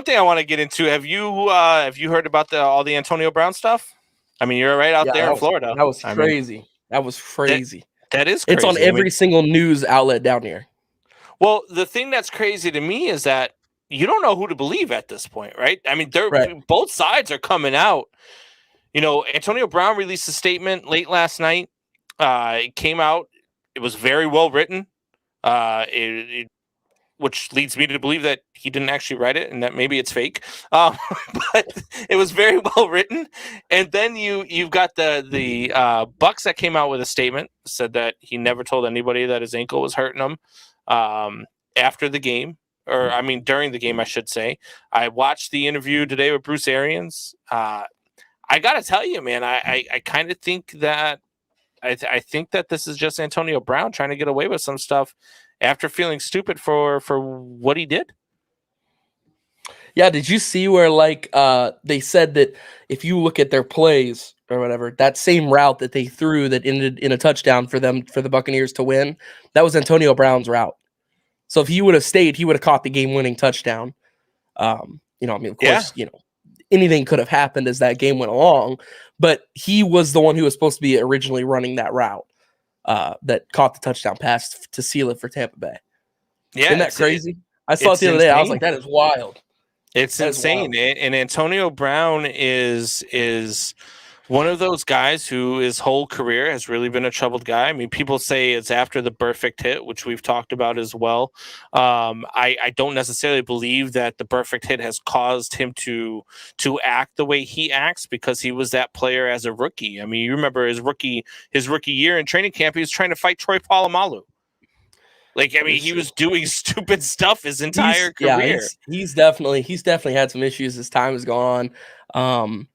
thing I want to get into, have you heard about all the Antonio Brown stuff? I mean, you're right out there in Florida. That was crazy. That was crazy. That is crazy. It's on every single news outlet down here. Well, the thing that's crazy to me is that you don't know who to believe at this point, right? I mean, both sides are coming out. Antonio Brown released a statement late last night. It came out. It was very well written, which leads me to believe that he didn't actually write it and that maybe it's fake. But it was very well written. And then you've got the Bucks that came out with a statement, said that he never told anybody that his ankle was hurting him after the game. or I mean during the game, I should say. I watched the interview today with Bruce Arians. I gotta tell you, man, I kind of think that I think that this is just Antonio Brown trying to get away with some stuff after feeling stupid for what he did. Yeah, did you see where they said that if you look at their plays or whatever, that same route that they threw that ended in a touchdown for the Buccaneers to win, that was Antonio Brown's route. So if he would have stayed, he would have caught the game-winning touchdown. I mean, of course, anything could have happened as that game went along, but he was the one who was supposed to be originally running that route that caught the touchdown pass to seal it for Tampa Bay. Yeah, isn't that crazy? I saw it the other day. I was like, that is wild. It's insane. And Antonio Brown is one of those guys who his whole career has really been a troubled guy. I mean, people say it's after the perfect hit, which we've talked about as well. I don't necessarily believe that the perfect hit has caused him to act the way he acts, because he was that player as a rookie. I mean, you remember his rookie year in training camp, he was trying to fight Troy Polamalu. Like, I mean, he was doing stupid stuff his entire career. Yeah, he's definitely had some issues as time has gone on.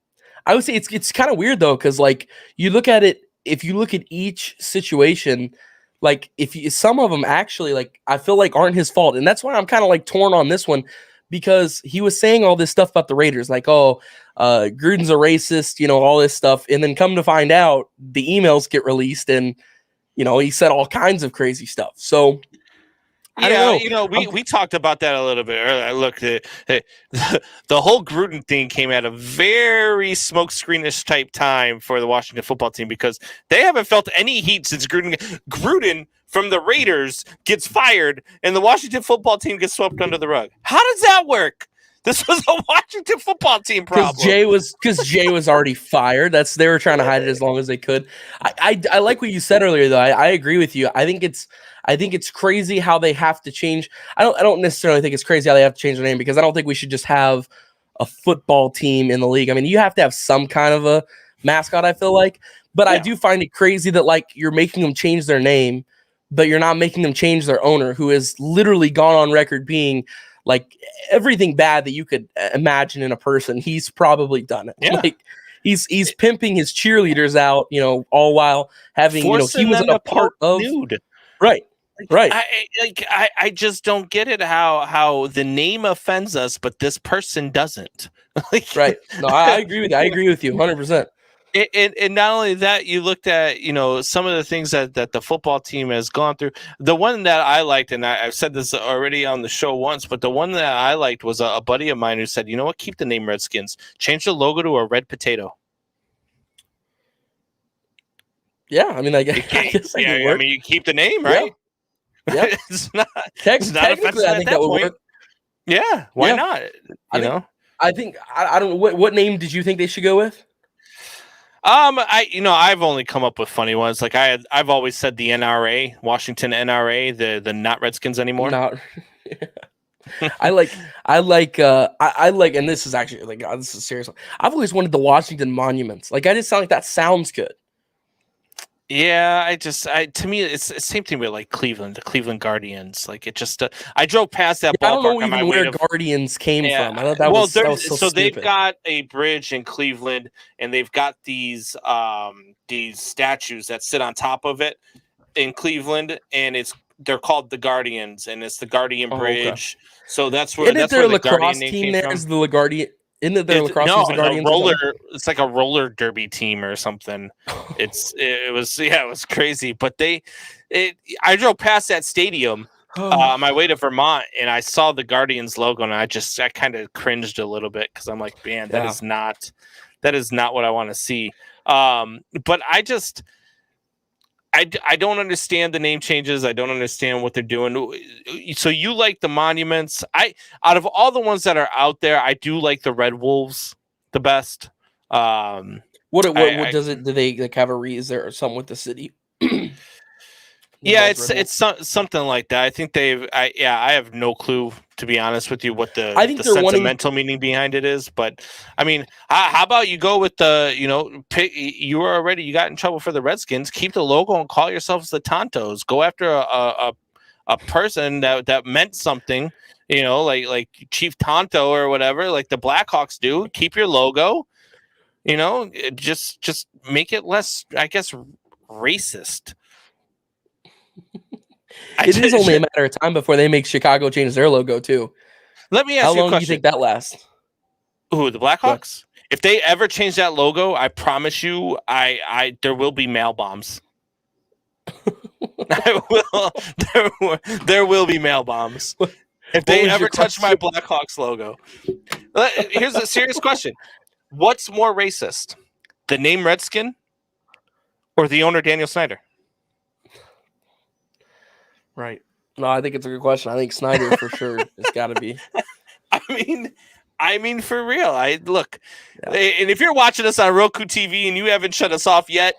I would say it's kind of weird though, because like you look at it, if you look at each situation, like some of them actually like I feel like aren't his fault, and that's why I'm kind of like torn on this one, because he was saying all this stuff about the Raiders, like Gruden's a racist, all this stuff, and then come to find out the emails get released and. He said all kinds of crazy stuff. So, I don't know. We talked about that a little bit earlier. Look, the whole Gruden thing came at a very smokescreenish type time for the Washington football team, because they haven't felt any heat since Gruden from the Raiders gets fired and the Washington football team gets swept under the rug. How does that work? This was a Washington football team problem. Because Jay was already fired. They were trying to hide it as long as they could. I like what you said earlier, though. I agree with you. I think it's crazy how they have to change. I don't necessarily think it's crazy how they have to change their name, because I don't think we should just have a football team in the league. I mean, you have to have some kind of a mascot, I feel like. But I do find it crazy that like you're making them change their name, but you're not making them change their owner, who has literally gone on record being like everything bad that you could imagine in a person. He's probably done it. Yeah. Like he's pimping his cheerleaders out, all while having, he was a part of nude. Right. Right. I just don't get it how the name offends us, but this person doesn't. Right. No, I agree with you. I agree with you 100%. And not only that, you looked at, some of the things that the football team has gone through. The one that I liked, and I've said this already on the show once, but the one that I liked was a buddy of mine who said, you know what, keep the name Redskins. Change the logo to a red potato. Yeah, I mean, I guess I mean, you keep the name, right? Yeah. It's not Technically, offensive I think that would work. Yeah, why not? I think I don't know what name did you think they should go with? I've only come up with funny ones. Like I've always said the NRA, Washington NRA, the not Redskins anymore. I like, and this is actually like, this is serious. I've always wanted the Washington Monuments. Like, I just sound like that sounds good. Yeah, to me, it's the same thing with like Cleveland, the Cleveland Guardians. Like it just, I drove past that ballpark. I don't know even where Guardians came from. I thought that was so stupid. They've got a bridge in Cleveland, and they've got these statues that sit on top of it in Cleveland, and they're called the Guardians, and it's the Guardian Bridge. Okay. So that's where the lacrosse team there is the LaGuardian. Isn't it their lacrosse team? The Guardians roller. It's like a roller derby team or something. It was crazy. But I drove past that stadium on my way to Vermont, and I saw the Guardians logo, and I kind of cringed a little bit, because I'm like, man, that is not what I want to see. But I don't understand the name changes. I don't understand what they're doing. So you like the monuments? Out of all the ones that are out there, I do like the Red Wolves the best. What does it? Do they like have is there something with the city? Yeah, it's something like that. I think I have no clue, to be honest with you, what the sentimental meaning behind it is. But I mean, how about you go with you got in trouble for the Redskins. Keep the logo and call yourselves the Tontos. Go after a person that meant something You know, like Chief Tonto or whatever, like the Blackhawks do. Keep your logo. You know, just make it less, I guess, racist. It is only a matter of time before they make Chicago change their logo too. Let me ask How you a long do you question. think that lasts? Ooh, the Blackhawks? If they ever change that logo, I promise you, there will be mail bombs. There will be mail bombs. If they ever touch my Blackhawks logo. Here's a serious question. What's more racist? The name Redskin or the owner Daniel Snyder? Right. No, I think it's a good question. I think Snyder for sure. It's got to be. I mean, for real. And if you're watching us on Roku TV and you haven't shut us off yet,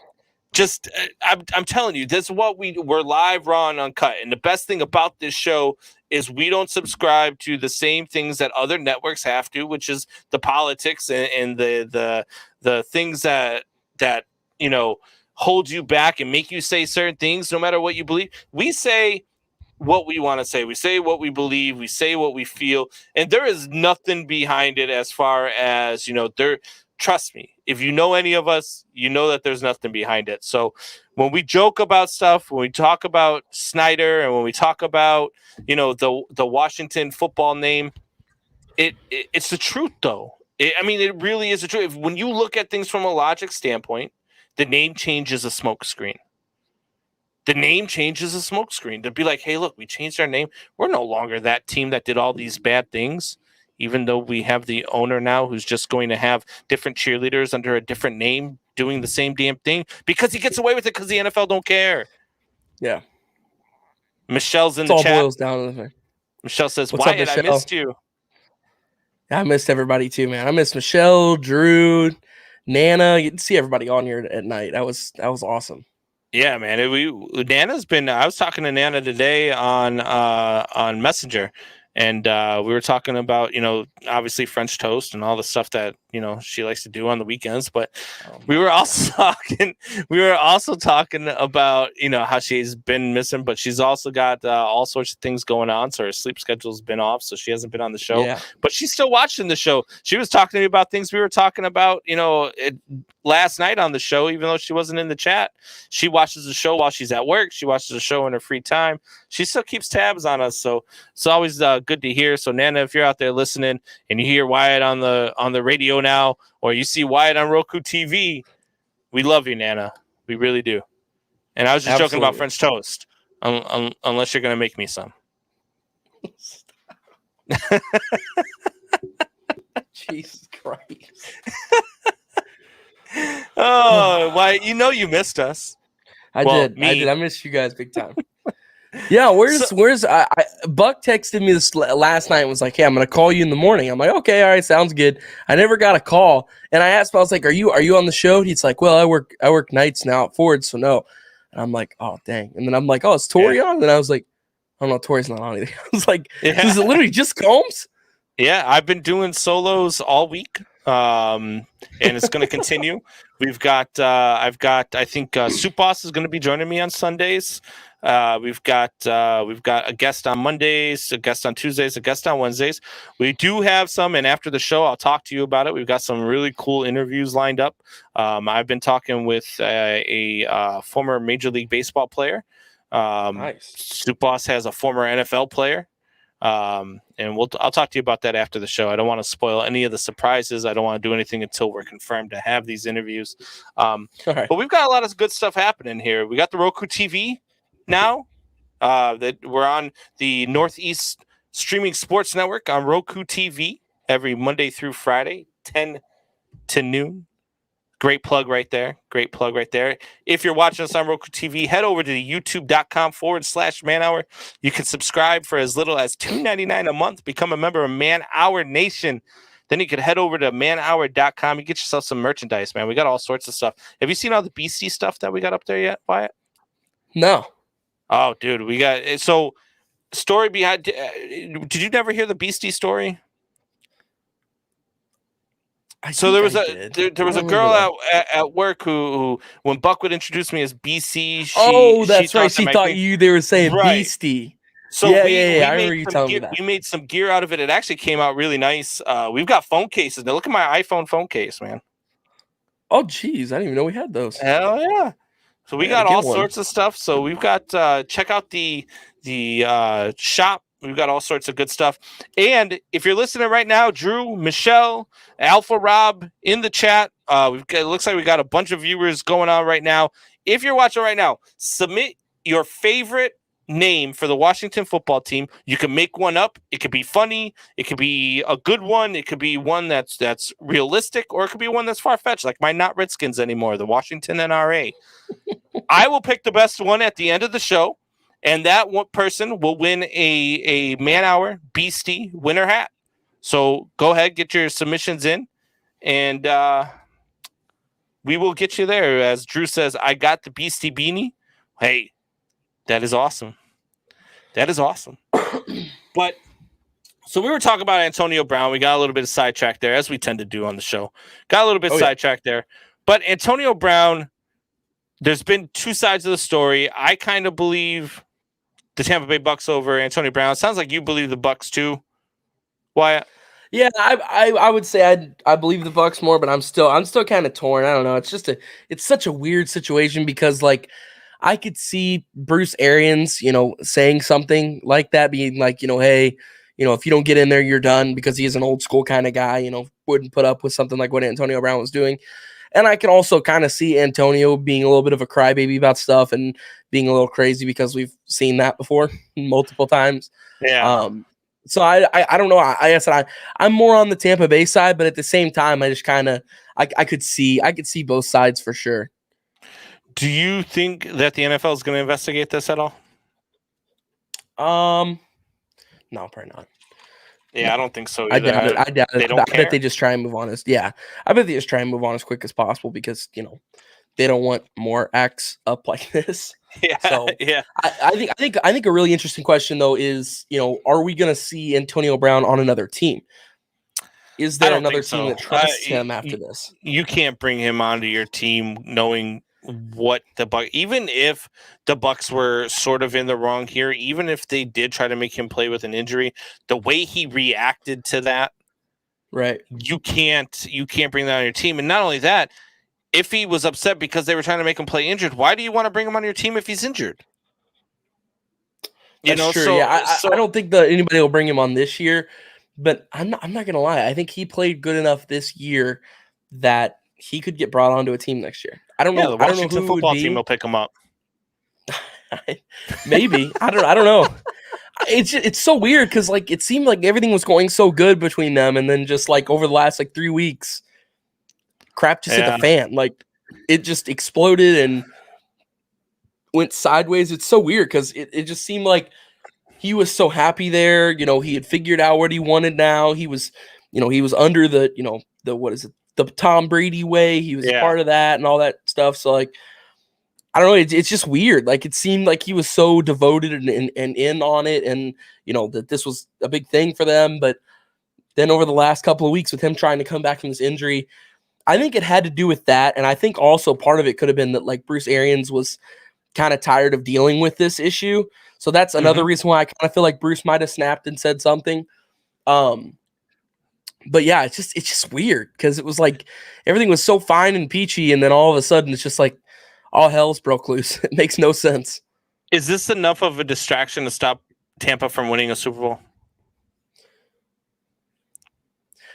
just I'm telling you, this is what we're live, raw, and uncut. And the best thing about this show is we don't subscribe to the same things that other networks have to, which is the politics and the things that hold you back and make you say certain things, no matter what you believe. We say what we want to say. We say what we believe. We say what we feel, and there is nothing behind it as far as there. Trust me, if you know any of us, you know that there's nothing behind it. So when we joke about stuff, when we talk about Snyder, and when we talk about the Washington football name, it's the truth though. It really is the truth. When you look at things from a logic standpoint, the name change is a smokescreen. The name changes a smokescreen to be like, hey, look, we changed our name. We're no longer that team that did all these bad things. Even though we have the owner now who's just going to have different cheerleaders under a different name doing the same damn thing because he gets away with it because the NFL don't care. Yeah. Michelle's in it the all chat. Boils down to the thing. Michelle says, What's up, Wyatt, Michelle? I missed you. I missed everybody too, man. I missed Michelle, Drew, Nana. You can see everybody on here at night. That was awesome. Yeah, man. Nana's been. I was talking to Nana today on Messenger, and we were talking about obviously French toast and all the stuff that she likes to do on the weekends. But we were also talking about how she's been missing, but she's also got all sorts of things going on. So her sleep schedule's been off, so she hasn't been on the show. Yeah. But she's still watching the show. She was talking to me about things we were talking about. Last night on the show, even though she wasn't in the chat, she watches the show while she's at work. She watches the show in her free time. She still keeps tabs on us, so it's always good to hear. So Nana, if you're out there listening and you hear Wyatt on the radio now, or you see Wyatt on Roku TV, we love you, Nana. We really do. And I was just joking about French toast, unless you're going to make me some. Jesus Christ. Oh, Wyatt, you missed us. I did. I missed you guys big time. Yeah, where's Buck texted me this last night and was like, hey, I'm gonna call you in the morning. I'm like, okay, all right, sounds good. I never got a call, and I asked him, I was like, are you on the show? He's like, well, I work nights now at Ford, so no. And I'm like, oh dang. And then I'm like, oh, is Tori on? And I was like, oh no, Tori's not on anything. I was like, is it literally just Combs? Yeah, I've been doing solos all week. And it's going to continue. I think Soup Boss is going to be joining me on Sundays. We've got a guest on Mondays, a guest on Tuesdays, a guest on Wednesdays. We do have some, and after the show, I'll talk to you about it. We've got some really cool interviews lined up. I've been talking with a former Major League Baseball player. Nice. Soup Boss has a former NFL player. And I'll talk to you about that after the show. I don't want to spoil any of the surprises. I don't want to do anything until we're confirmed to have these interviews. Right. But we've got a lot of good stuff happening here. We got the Roku TV now that we're on the Northeast Streaming Sports Network on Roku TV every Monday through Friday, 10 to noon. Great plug right there. If you're watching us on Roku TV, head over to the youtube.com/manhour. You can subscribe for as little as $2.99 a month. Become a member of Man Hour Nation. Then you can head over to manhour.com. You get yourself some merchandise, man. We got all sorts of stuff. Have you seen all the BC stuff that we got up there yet, Wyatt? No. Oh, dude, we got so story behind. Did you never hear the Beastie story? So there was a girl at work who when Buck would introduce me as BC, that's right. She thought they were saying right. Beastie. So Yeah, we I remember made you some telling me gear, that. we made some gear out of it. It actually came out really nice. We've got phone cases now. Look at my iPhone phone case, man. Oh, geez, I didn't even know we had those. Hell yeah! So we I gotta got all get one. sorts of stuff. So we've got check out the shop. We've got all sorts of good stuff. And if you're listening right now, Drew, Michelle, Alpha Rob in the chat. It looks like we got a bunch of viewers going on right now. If you're watching right now, submit your favorite name for the Washington football team. You can make one up. It could be funny. It could be a good one. It could be one that's realistic, or it could be one that's far-fetched, like my Not Redskins anymore, the Washington NRA. I will pick the best one at the end of the show, and that one person will win a Man Hour Beastie winner hat. So go ahead, get your submissions in, and we will get you there. As Drew says, I got the Beastie beanie. Hey, that is awesome. That is awesome. But so we were talking about Antonio Brown. We got a little bit of sidetracked there, as we tend to do on the show. Got a little bit sidetracked there. But Antonio Brown, there's been two sides of the story. I kind of believe the Tampa Bay Bucks over Antonio Brown. Sounds like you believe the Bucks too. Wyatt? Yeah, I would say I believe the Bucks more, but I'm still kind of torn. I don't know. It's such a weird situation because like I could see Bruce Arians, saying something like that, being like, hey, if you don't get in there, you're done, because he is an old school kind of guy, wouldn't put up with something like what Antonio Brown was doing. And I can also kind of see Antonio being a little bit of a crybaby about stuff and being a little crazy, because we've seen that before multiple times. Yeah. So I don't know. I guess I'm more on the Tampa Bay side, but at the same time, I just kind of I could see both sides for sure. Do you think that the NFL is going to investigate this at all? No, probably not. Yeah, no. I don't think so either. I doubt it. I bet they just try and move on I bet they just try and move on as quick as possible, because they don't want more acts up like this. Yeah. So yeah. I think a really interesting question though is, are we going to see Antonio Brown on another team? Is there another team that trusts him after this? You can't bring him onto your team knowing what the Bucks, even if the Bucks were sort of in the wrong here, even if they did try to make him play with an injury, the way he reacted to that, right? You can't bring that on your team. And not only that, if he was upset because they were trying to make him play injured, why do you want to bring him on your team if he's injured? That's true. Yeah, I don't think that anybody will bring him on this year, but I'm not gonna lie. I think he played good enough this year that he could get brought onto a team next year. I don't know. The Washington football team will pick him up. Maybe. I don't know. It's so weird because like it seemed like everything was going so good between them, and then just like over the last like 3 weeks, crap just hit the fan. Like it just exploded and went sideways. It's so weird because it just seemed like he was so happy there. He had figured out what he wanted now. He was, he was under the, the what is it? The Tom Brady way. He was a part of that and all that stuff. So like, I don't know. It's just weird. Like it seemed like he was so devoted and in on it, and that this was a big thing for them. But then over the last couple of weeks with him trying to come back from this injury, I think it had to do with that. And I think also part of it could have been that like Bruce Arians was kind of tired of dealing with this issue. So that's another reason why I kind of feel like Bruce might have snapped and said something. But yeah, it's just weird because it was like everything was so fine and peachy, and then all of a sudden it's just like all hell's broke loose. It makes no sense. Is this enough of a distraction to stop Tampa from winning a Super Bowl?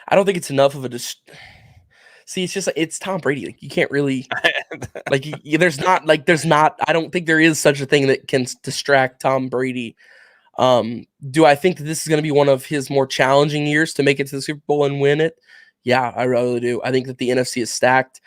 I don't think it's enough of a See, it's just like it's Tom Brady. Like you can't really like there's not. I don't think there is such a thing that can distract Tom Brady. Do I think that this is going to be one of his more challenging years to make it to the Super Bowl and win it? Yeah, I really do. I think that the NFC is stacked.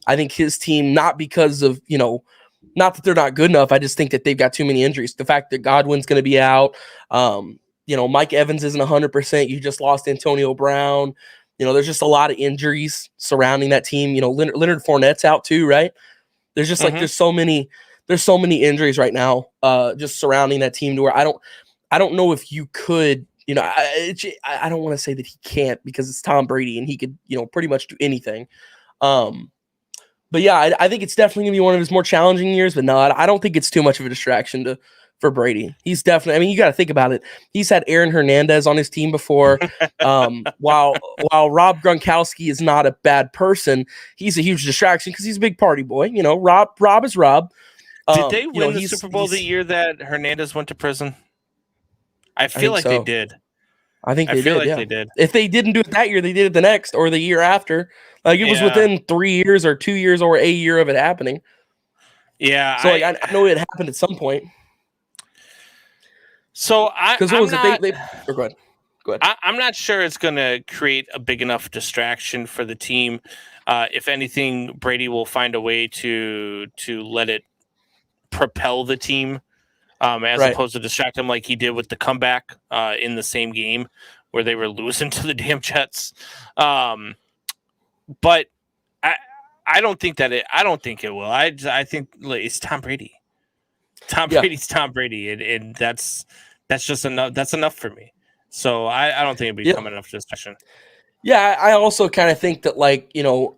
I think his team, not because of, not that they're not good enough. I just think that they've got too many injuries. The fact that Godwin's going to be out, Mike Evans isn't 100%. You just lost Antonio Brown. There's just a lot of injuries surrounding that team. Leonard Fournette's out too, right? There's just like, there's so many injuries right now just surrounding that team to where I don't know if you could, I don't want to say that he can't because it's Tom Brady and he could, pretty much do anything. But yeah, I think it's definitely going to be one of his more challenging years, but no, I don't think it's too much of a distraction for Brady. He's definitely. I mean, you got to think about it. He's had Aaron Hernandez on his team before. While Rob Gronkowski is not a bad person, he's a huge distraction because he's a big party boy. You know, Rob is Rob. Did they win the he's- Super Bowl the year that Hernandez went to prison? I feel think like so. they did. I think I they feel did. like Yeah. they did. If they didn't do it that year, they did it the next or the year after. Like it was Yeah. within 3 years or 2 years or a year of it happening. Yeah. So I know it happened at some point. So Because what was it? Go ahead. Go ahead. I'm not sure it's going to create a big enough distraction for the team. If anything, Brady will find a way to let it propel the team as Right. opposed to distract them like he did with the comeback in the same game where they were losing to the damn Jets. But I don't think that I don't think it will. I think it's Tom Brady. Brady's Tom Brady, and that's just enough. That's enough for me. So I don't think it'll become enough distraction. Yeah, I also kind of think that, like, you know,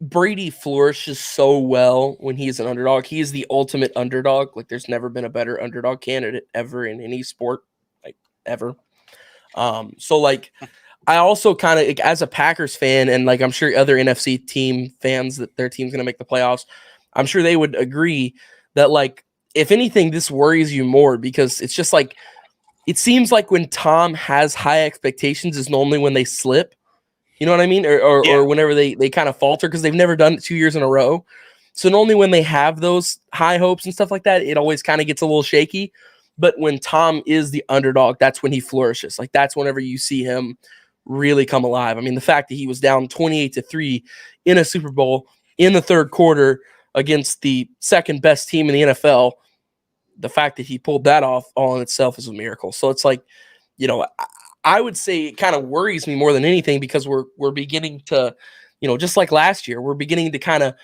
Brady flourishes so well when he's an underdog. He is the ultimate underdog. Like, there's never been a better underdog candidate ever in any sport, like, ever. So, like, I also kind of, like, as a Packers fan, and, like, I'm sure other NFC team fans that their team's going to make the playoffs, I'm sure they would agree that, like, if anything, this worries you more because it's just, like, it seems like when Tom has high expectations is normally when they slip. You know what I mean? Or whenever they kind of falter because they've never done it 2 years in a row. So normally when they have those high hopes and stuff like that, it always kind of gets a little shaky. But when Tom is the underdog, that's when he flourishes. Like that's whenever you see him really come alive. I mean, the fact that he was down 28-3 in a Super Bowl in the third quarter against the second best team in the NFL, the fact that he pulled that off all in itself is a miracle. So it's like, you know, I would say it kind of worries me more than anything because we're beginning to, you know, just like last year, we're beginning to kind of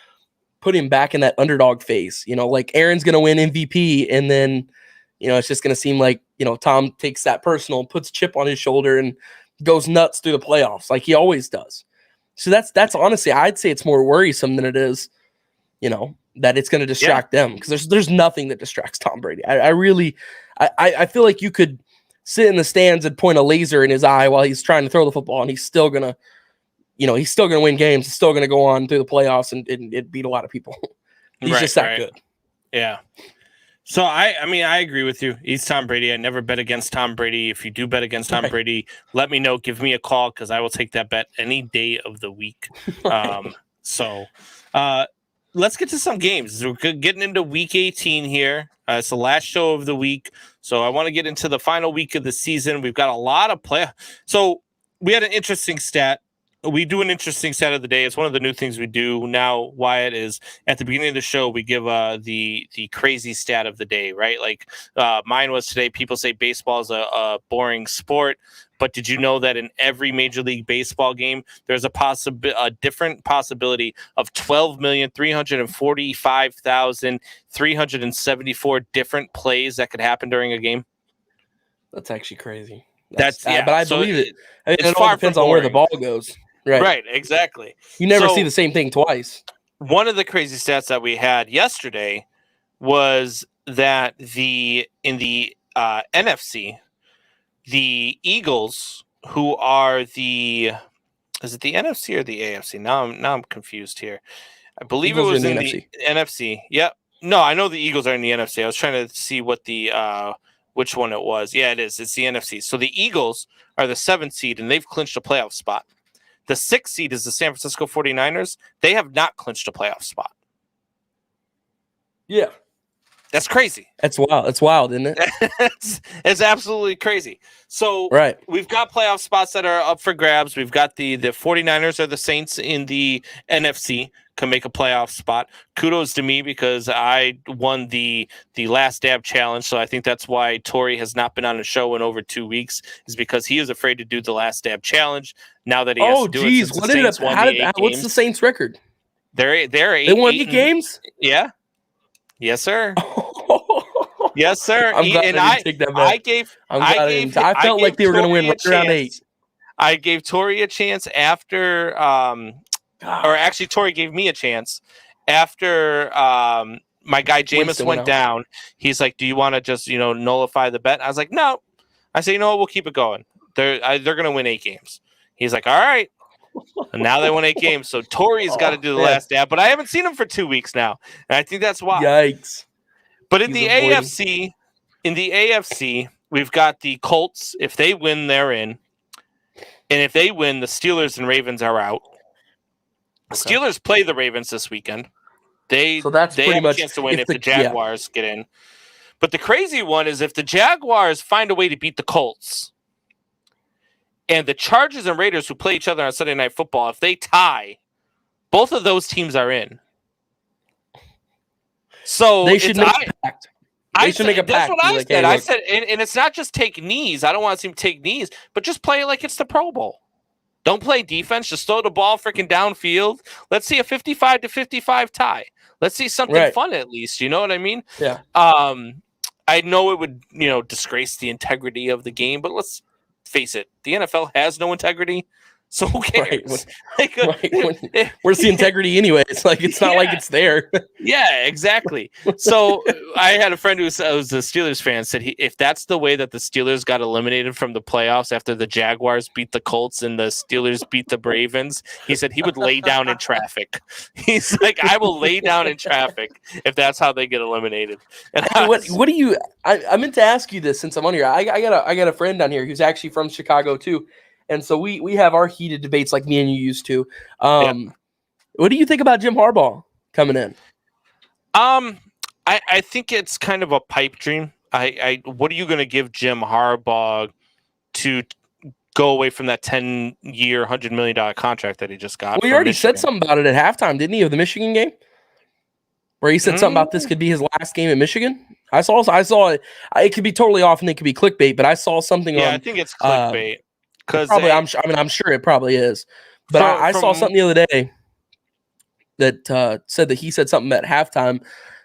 put him back in that underdog phase. You know, like Aaron's going to win MVP, and then, you know, it's just going to seem like, you know, Tom takes that personal, puts a chip on his shoulder, and goes nuts through the playoffs like he always does. So that's honestly, I'd say it's more worrisome than it is, you know, that it's going to distract them because there's nothing that distracts Tom Brady. I feel like you could sit in the stands and point a laser in his eye while he's trying to throw the football, and he's still gonna, you know, he's still gonna win games. He's still gonna go on through the playoffs and beat a lot of people. He's just that good. Yeah. So I mean, I agree with you. He's Tom Brady. I never bet against Tom Brady. If you do bet against Tom Brady, let me know. Give me a call because I will take that bet any day of the week. Let's get to some games. We're getting into week 18 here. It's the last show of the week. So I want to get into the final week of the season. We've got a lot of play. So we had an interesting stat. We do an interesting stat of the day. It's one of the new things we do now, Wyatt, is at the beginning of the show, we give the crazy stat of the day, right? Like mine was today, people say baseball is a boring sport. But did you know that in every Major League Baseball game, there's a different possibility of 12,345,374 different plays that could happen during a game? That's actually crazy. But I believe it. I mean, it all far depends from on where the boring. ball goes. Right, exactly. You never see the same thing twice. One of the crazy stats that we had yesterday was that in the NFC, the Eagles, who are is it the NFC or the AFC? Now I'm confused here. I believe Eagles it was in in the NFC. Yep. No, I know the Eagles are in the NFC. I was trying to see what which one it was. Yeah, it is. It's the NFC. So the Eagles are the 7th seed, and they've clinched a playoff spot. The 6th seed is the San Francisco 49ers. They have not clinched a playoff spot. Yeah. That's crazy. That's wild. It's wild, isn't it? it's absolutely crazy. So we've got playoff spots that are up for grabs. We've got the 49ers or the Saints in the NFC can make a playoff spot. Kudos to me because I won the last dab challenge. So I think that's why Tori has not been on a show in over 2 weeks, is because he is afraid to do the last dab challenge. Now that he has to do it, since the Saints won the 8 games. What's the Saints record? They're 8. They won 8 games? Yeah. Yes, sir. Yes, sir. I'm glad I didn't take that bet. I felt like they were going to win right around 8. I gave Tori a chance after, or actually Tori gave me a chance after my guy Jameis Winston went went out. down. He's like, "Do you want to just nullify the bet?" I was like, "No." I said, "You know what? We'll keep it going. They're going to win 8 games." He's like, "All right." And now they won 8 games. So Torrey's got to do the man. last dab. But I haven't seen him for 2 weeks now, and I think that's why. Yikes! But in He's the avoiding. AFC, we've got the Colts. If they win, they're in. And if they win, the Steelers and Ravens are out. Okay. Steelers play the Ravens this weekend. So that's they pretty have much a chance to win if the yeah. Jaguars get in. But the crazy one is if the Jaguars find a way to beat the Colts and the Chargers and Raiders who play each other on Sunday Night Football, if they tie, both of those teams are in. So They should make a pact. They should make a that's pact. what I Like, said. hey, I look, said, and it's not just take knees. I don't want to see him take knees, but just play it like it's the Pro Bowl. Don't play defense. Just throw the ball freaking downfield. Let's see a 55-55 tie. Let's see something fun at least. You know what I mean? Yeah. I know it would, disgrace the integrity of the game, but let's face it. The NFL has no integrity. So who cares? Where's the integrity anyway? It's like it's not like it's there. Yeah, exactly. So I had a friend who was a Steelers fan, said if that's the way that the Steelers got eliminated from the playoffs after the Jaguars beat the Colts and the Steelers beat the Ravens, he said he would lay down in traffic. He's like, I will lay down in traffic if that's how they get eliminated. And What do you? I meant to ask you this since I'm on here. I got a friend down here who's actually from Chicago too. And so we have our heated debates like me and you used to. What do you think about Jim Harbaugh coming in? I think it's kind of a pipe dream. What are you going to give Jim Harbaugh to go away from that 10-year, $100 million contract that he just got? Well, he already said something about it at halftime, didn't he, of the Michigan game? Where he said something about this could be his last game at Michigan. I saw it. It could be totally off and it could be clickbait, but I saw something on. I think it's clickbait. I'm sure it probably is. But I saw something the other day that said that he said something at halftime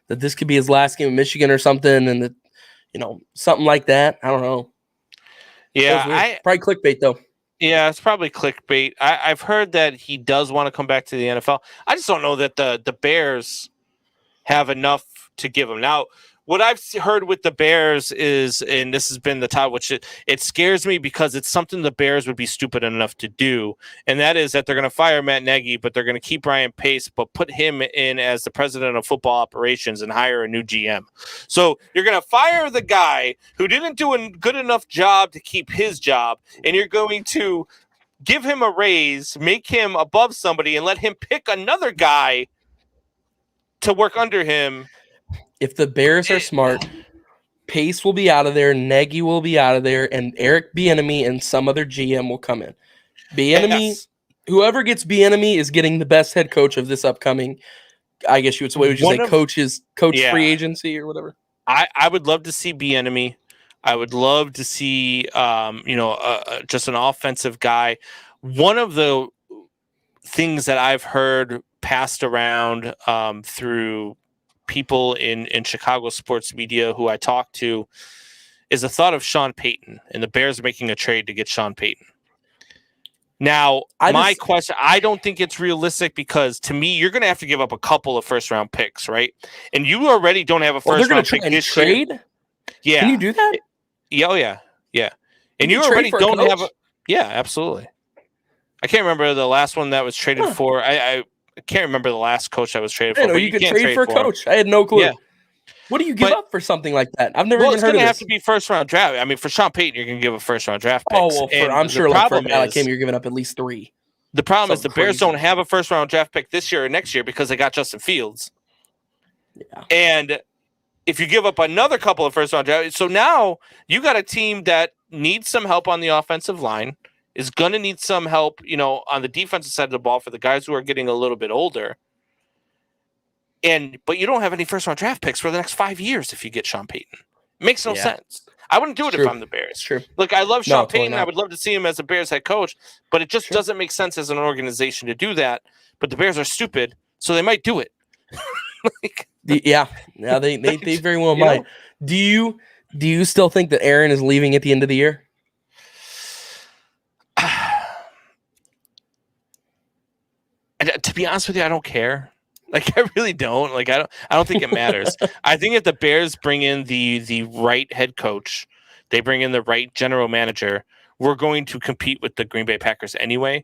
that this could be his last game in Michigan or something, and that something like that. I don't know. Yeah, probably clickbait though. Yeah, it's probably clickbait. I've heard that he does want to come back to the NFL. I just don't know that the Bears have enough to give him. Now, what I've heard with the Bears is, and this has been the top, which it scares me because it's something the Bears would be stupid enough to do, and that is that they're going to fire Matt Nagy, but they're going to keep Ryan Pace, but put him in as the president of football operations and hire a new GM. So you're going to fire the guy who didn't do a good enough job to keep his job, and you're going to give him a raise, make him above somebody, and let him pick another guy to work under him. If the Bears are smart, Pace will be out of there, Nagy will be out of there, and Eric Bieniemy and some other GM will come in. Whoever gets Bieniemy is getting the best head coach of this upcoming. I guess you would say coach free agency or whatever. I would love to see Bieniemy. I would love to see just an offensive guy. One of the things that I've heard passed around through people in Chicago sports media who I talk to is the thought of Sean Payton and the Bears making a trade to get Sean Payton. Now, question, I don't think it's realistic because to me, you're going to have to give up a couple of first round picks, right? And you already don't have a first round pick this trade? Year. Yeah. Can you do that? Yeah, yeah. And you already don't have absolutely. I can't remember the last one that was traded for. I can't remember the last coach that was traded for. But you could trade for a coach. I had no clue. Yeah. What do you give up for something like that? I've never even heard of this. It's going to have to be first round draft. I mean, for Sean Payton, you're going to give a first round draft pick. Oh, well, I'm sure for a guy like him, you're giving up at least 3. The problem is the Bears don't have a first round draft pick this year or next year because they got Justin Fields. Yeah. And if you give up another couple of first round drafts, so now you got a team that needs some help on the offensive line, is going to need some help, on the defensive side of the ball for the guys who are getting a little bit older. But you don't have any first round draft picks for the next 5 years if you get Sean Payton. Makes no sense. I wouldn't do it if I'm the Bears. True. Look, I love Sean Payton. I would love to see him as a Bears head coach, but it just doesn't make sense as an organization to do that. But the Bears are stupid, so they might do it. They very well might. Do you still think that Aaron is leaving at the end of the year? To be honest with you, I don't care. Like, I really don't. Like, I don't think it matters. I think if the Bears bring in the right head coach, they bring in the right general manager, we're going to compete with the Green Bay Packers anyway.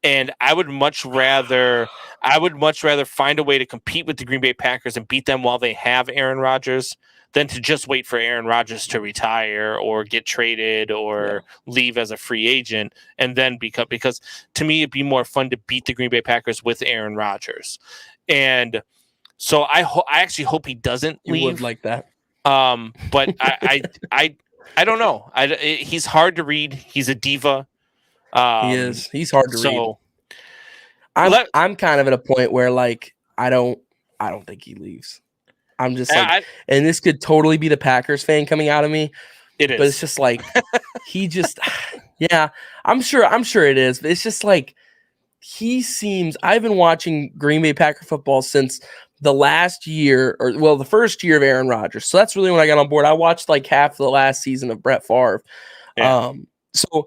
And I would much rather find a way to compete with the Green Bay Packers and beat them while they have Aaron Rodgers than to just wait for Aaron Rodgers to retire or get traded or leave as a free agent and then because to me it'd be more fun to beat the Green Bay Packers with Aaron Rodgers. And so I actually hope he doesn't leave. You would like that. But I don't know. He's hard to read. He's a diva. He is. He's hard to read. I'm kind of at a point where like I don't think he leaves. I'm just like, and this could totally be the Packers fan coming out of me. It is, but it's just like he just, yeah. I'm sure it is. But it's just like he seems. I've been watching Green Bay Packer football since the last year, the first year of Aaron Rodgers. So that's really when I got on board. I watched like half the last season of Brett Favre. Yeah. So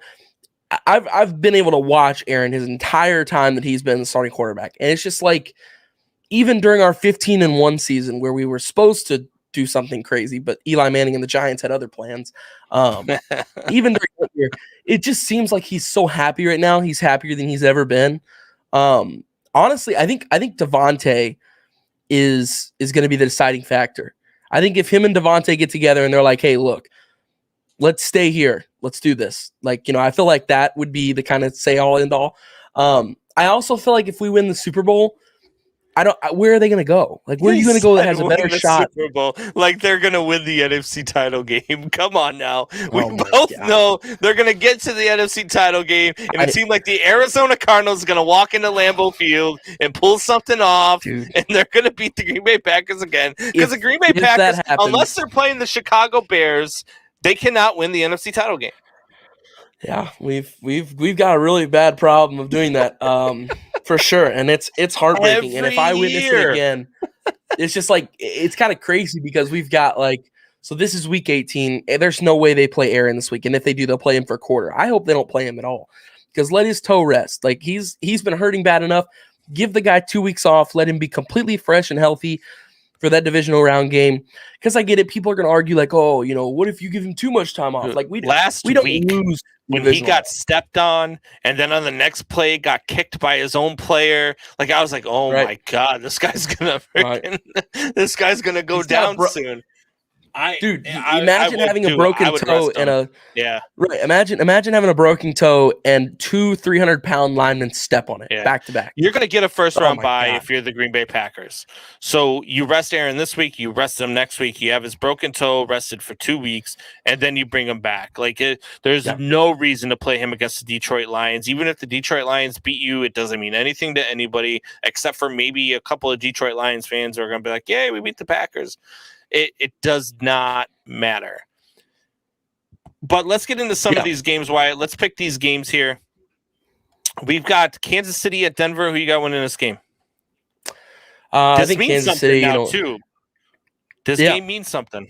I've been able to watch Aaron his entire time that he's been the starting quarterback. And it's just like, even during our 15-1 season where we were supposed to do something crazy, but Eli Manning and the Giants had other plans. Even during that year, it just seems like he's so happy right now. He's happier than he's ever been. Honestly, I think Devontae is going to be the deciding factor. I think if him and Devontae get together and they're like, hey, look, let's stay here. Let's do this. Like, I feel like that would be the kind of say all end all. I also feel like if we win the Super Bowl, where are they going to go? Like, where are you going to go that has a better shot? Super Bowl. Like, they're going to win the NFC title game. Come on now. We both know they're going to get to the NFC title game, and it seemed like the Arizona Cardinals are going to walk into Lambeau Field and pull something off, and they're going to beat the Green Bay Packers again. Because the Green Bay Packers, unless they're playing the Chicago Bears, they cannot win the NFC title game. Yeah, we've got a really bad problem of doing that, for sure, and it's heartbreaking. And if I witness it again, it's just like it's kind of crazy because we've got so this is week 18. There's no way they play Aaron this week, and if they do, they'll play him for a quarter. I hope they don't play him at all because let his toe rest. Like he's been hurting bad enough. Give the guy 2 weeks off. Let him be completely fresh and healthy for that divisional round game. Because I get it. People are going to argue like, oh, what if you give him too much time off? Like we don't lose. When he got stepped on and then on the next play got kicked by his own player, like I was like, oh my God, this guy's gonna this guy's gonna go down soon. Imagine having a broken toe and Imagine having a broken toe and 2 300-pound linemen step on it back to back. You're gonna get a first round bye if you're the Green Bay Packers. So you rest Aaron this week, you rest him next week. You have his broken toe rested for 2 weeks, and then you bring him back. Like there's no reason to play him against the Detroit Lions. Even if the Detroit Lions beat you, it doesn't mean anything to anybody except for maybe a couple of Detroit Lions fans who are gonna be like, "Yay, we beat the Packers." It does not matter. But let's get into some of these games, Wyatt. Let's pick these games here. We've got Kansas City at Denver. Who you got winning this game? I think Kansas City now, too. This game means something.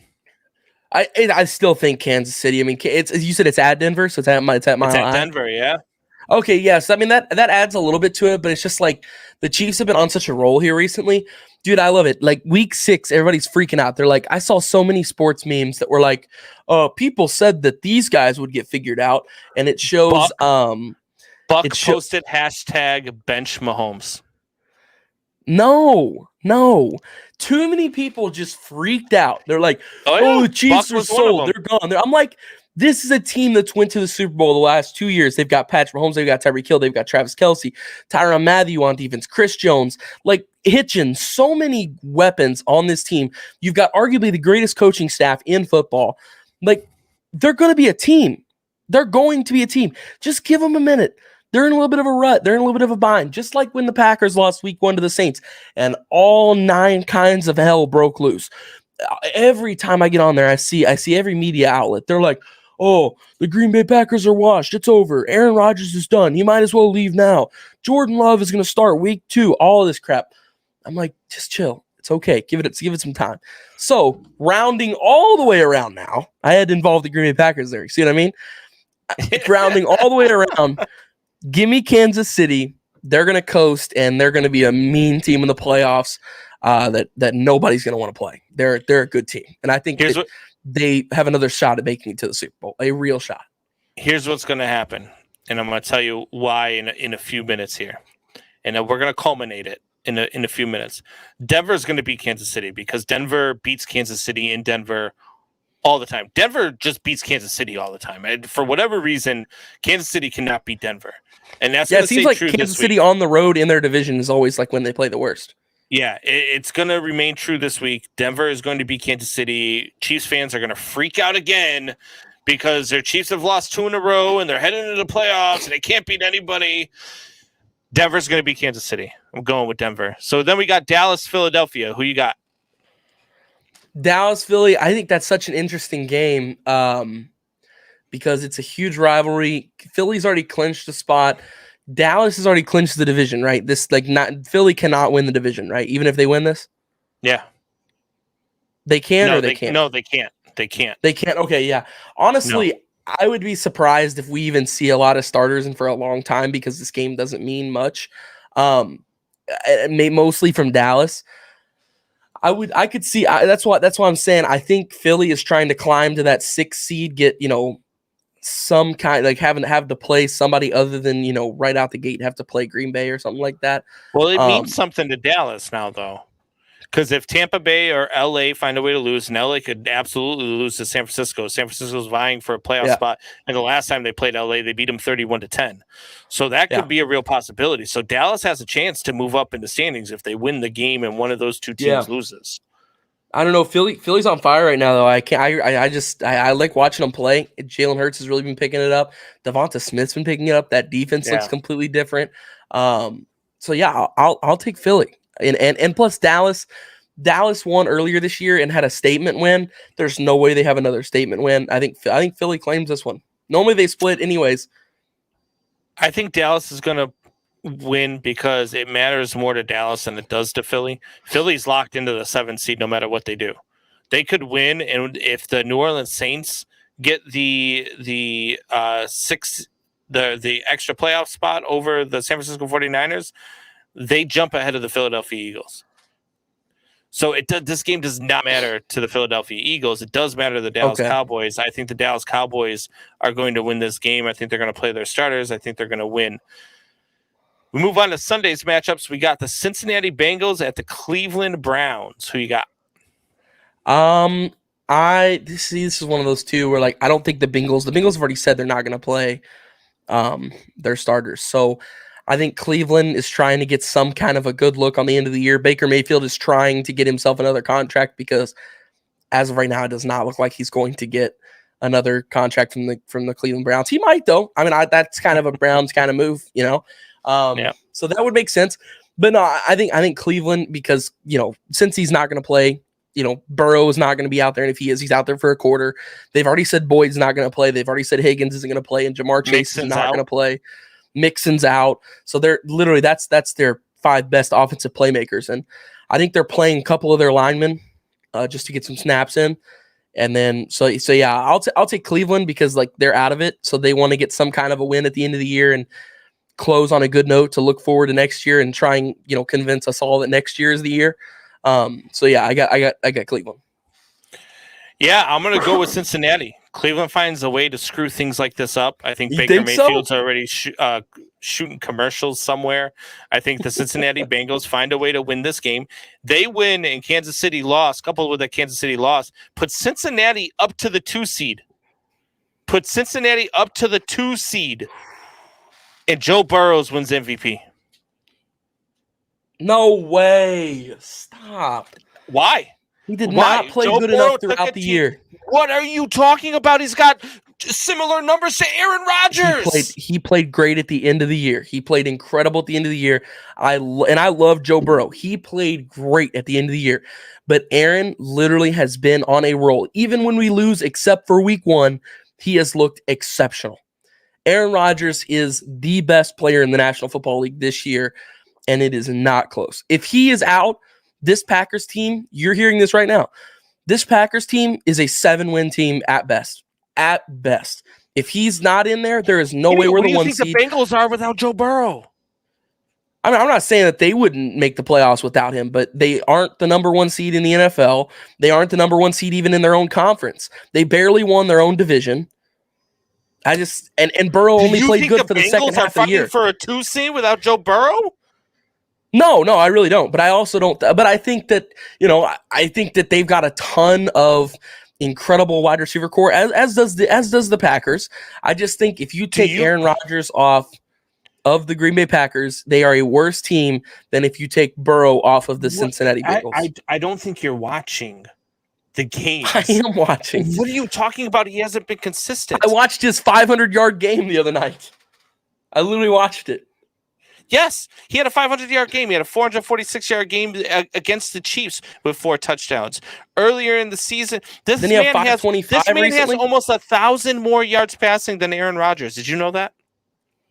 I still think Kansas City. I mean, you said it's at Denver, so it's at Denver, yeah. Okay, yes. I mean, that adds a little bit to it, but it's just like the Chiefs have been on such a roll here recently. Dude, I love it. Like week 6, everybody's freaking out. They're like, I saw so many sports memes that were like, people said that these guys would get figured out. And it shows Buck posted hashtag bench Mahomes. No. Too many people just freaked out. They're like, the Chiefs are sold. They're gone. I'm like, this is a team that's went to the Super Bowl the last 2 years. They've got Patrick Mahomes, they've got Tyreek Hill, they've got Travis Kelce, Tyrann Mathieu on defense, Chris Jones, like Hitchens, so many weapons on this team. You've got arguably the greatest coaching staff in football. Like, they're going to be a team. They're going to be a team. Just give them a minute. They're in a little bit of a rut. They're in a little bit of a bind, just like when the Packers lost week 1 to the Saints and all 9 kinds of hell broke loose. Every time I get on there, I see every media outlet. They're like, oh, the Green Bay Packers are washed. It's over. Aaron Rodgers is done. He might as well leave now. Jordan Love is going to start week 2. All of this crap. I'm like, just chill. It's okay. Give it some time. So rounding all the way around now, I had to involve the Green Bay Packers there. See what I mean? Rounding all the way around, give me Kansas City they're going to coast, and they're going to be a mean team in the playoffs that nobody's going to want to play. They're a good team, and I think they have another shot at making it to the Super Bowl, a real shot. Here's what's going to happen, and I'm going to tell you why in a few minutes here, and we're going to culminate it in a few minutes. Denver is going to beat Kansas City because Denver beats Kansas City in Denver all the time. Denver just beats Kansas City all the time. And for whatever reason, Kansas City cannot beat Denver. And that's it seems like Kansas City on the road in their division is always like when they play the worst. Yeah, it's going to remain true this week. Denver is going to beat Kansas City. Chiefs fans are going to freak out again because their Chiefs have lost 2 in a row and they're heading into the playoffs and they can't beat anybody. Denver's going to beat Kansas City. I'm going with Denver. So then we got Dallas, Philadelphia. Who you got? Dallas, Philly. I think that's such an interesting game because it's a huge rivalry. Philly's already clinched the spot. Dallas has already clinched the division, right? Philly cannot win the division, right? Even if they win this? Yeah. They can or they can't? No, they can't. They can't. They can't. Okay, yeah. Honestly, I would be surprised if we even see a lot of starters in for a long time because this game doesn't mean much. Mostly from Dallas. I could see that's why I'm saying I think Philly is trying to climb to that 6th seed, get some kind like have to play somebody other than right out the gate have to play Green Bay or something like that. Well, it means something to Dallas now though, because if Tampa Bay or LA find a way to lose, and LA could absolutely lose to San Francisco. San Francisco's vying for a playoff spot, and the last time they played LA, they beat them 31-10. So that could be a real possibility. So Dallas has a chance to move up in the standings if they win the game and one of those two teams loses. I don't know. Philly's on fire right now, though. I like watching them play. Jalen Hurts has really been picking it up. Devonta Smith's been picking it up. That defense looks completely different. So yeah, I'll take Philly. And plus Dallas won earlier this year and had a statement win. There's no way they have another statement win. I think Philly claims this one. Normally they split anyways. I think Dallas is going to win because it matters more to Dallas than it does to Philly. Philly's locked into the 7th seed no matter what they do. They could win, and if the New Orleans Saints get the extra playoff spot over the San Francisco 49ers, they jump ahead of the Philadelphia Eagles. So this game does not matter to the Philadelphia Eagles. It does matter to the Dallas Cowboys. I think the Dallas Cowboys are going to win this game. I think they're going to play their starters. I think they're going to win. We move on to Sunday's matchups. We got the Cincinnati Bengals at the Cleveland Browns. Who you got? This is one of those two where I don't think the Bengals have already said they're not going to play their starters. So I think Cleveland is trying to get some kind of a good look on the end of the year. Baker Mayfield is trying to get himself another contract because as of right now, it does not look like he's going to get another contract from the Cleveland Browns. He might though. I mean, that's kind of a Browns kind of move, So that would make sense. But no, I think Cleveland because, since he's not going to play, Burrow is not going to be out there. And if he is, he's out there for a quarter. They've already said Boyd's not going to play. They've already said Higgins isn't going to play and Jamar Chase is not going to play. Mixon's out. So they're literally that's their 5 best offensive playmakers. And I think they're playing a couple of their linemen just to get some snaps in. And then so yeah, I'll take Cleveland because they're out of it. So they want to get some kind of a win at the end of the year and close on a good note to look forward to next year and try and convince us all that next year is the year. So yeah, I got Cleveland. Yeah, I'm gonna go with Cincinnati. Cleveland finds a way to screw things like this up. I think Baker Mayfield's already shooting commercials somewhere. I think the Cincinnati Bengals find a way to win this game. They win and Kansas City loss, coupled with that Kansas City loss, put Cincinnati up to the 2 seed. And Joe Burrows wins MVP. No way. Stop. Why? He did not play good enough throughout the year. What are you talking about? He's got similar numbers to Aaron Rodgers. He played great at the end of the year. He played incredible at the end of the year. I love Joe Burrow. He played great at the end of the year. But Aaron literally has been on a roll. Even when we lose, except for week 1, he has looked exceptional. Aaron Rodgers is the best player in the National Football League this year, and it is not close. If he is out, this Packers team, you're hearing this right now, this Packers team is a 7-win team at best. At best. If he's not in there, there is no way we're the 1 seed. What do you think the Bengals are without Joe Burrow? I mean, I'm not saying that they wouldn't make the playoffs without him, but they aren't the number 1 seed in the NFL. They aren't the number 1 seed even in their own conference. They barely won their own division. And Burrow only played good for the second half of the year. For a 2 seed without Joe Burrow? No, I really don't. But I also don't. But I think that, I think that they've got a ton of incredible wide receiver core, as does the Packers. I just think if you take Aaron Rodgers off of the Green Bay Packers, they are a worse team than if you take Burrow off of the Cincinnati Bengals. I don't think you're watching the games. I am watching. What are you talking about? He hasn't been consistent. I watched his 500-yard game the other night. I literally watched it. Yes, he had a 500-yard game. He had a 446-yard game against the Chiefs with 4 touchdowns. Earlier in the season, this man has almost 1,000 more yards passing than Aaron Rodgers. Did you know that?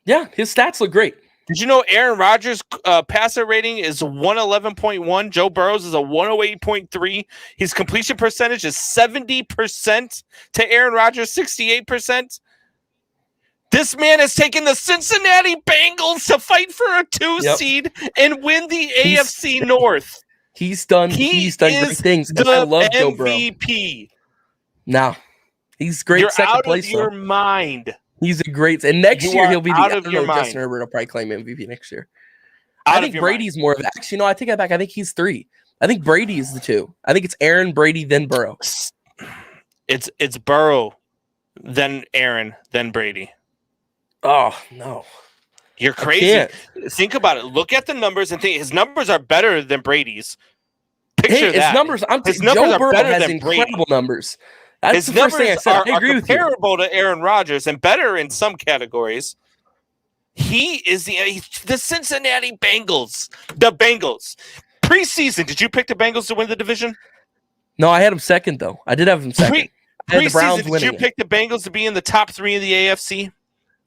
Yeah, his stats look great. Did you know Aaron Rodgers' passer rating is 111.1? Joe Burrow's is a 108.3. His completion percentage is 70% to Aaron Rodgers' 68%. This man has taken the Cincinnati Bengals to fight for a 2 seed and win the AFC North. He's done great things. And I love Joe Burrow. MVP. No, he's great. You're second out place, of your mind. He's a great, and next year he'll be out of your mind. Justin Herbert will probably claim MVP next year. I think Brady's more of actually. No, I take that back. I think he's 3. I think Brady is the 2. I think it's Aaron, Brady, then Burrow. It's Burrow, then Aaron, then Brady. Oh no, you're crazy. Think about it. Look at the numbers and think his numbers are better than Brady's. Picture that. His numbers are better than incredible numbers. That's his numbers are comparable to Aaron Rodgers and better in some categories. He is the Cincinnati Bengals. The Bengals. Preseason, did you pick the Bengals to win the division? No, I had them second, though. I did have them second. Preseason, did you pick the Bengals to be in the top 3 of the AFC?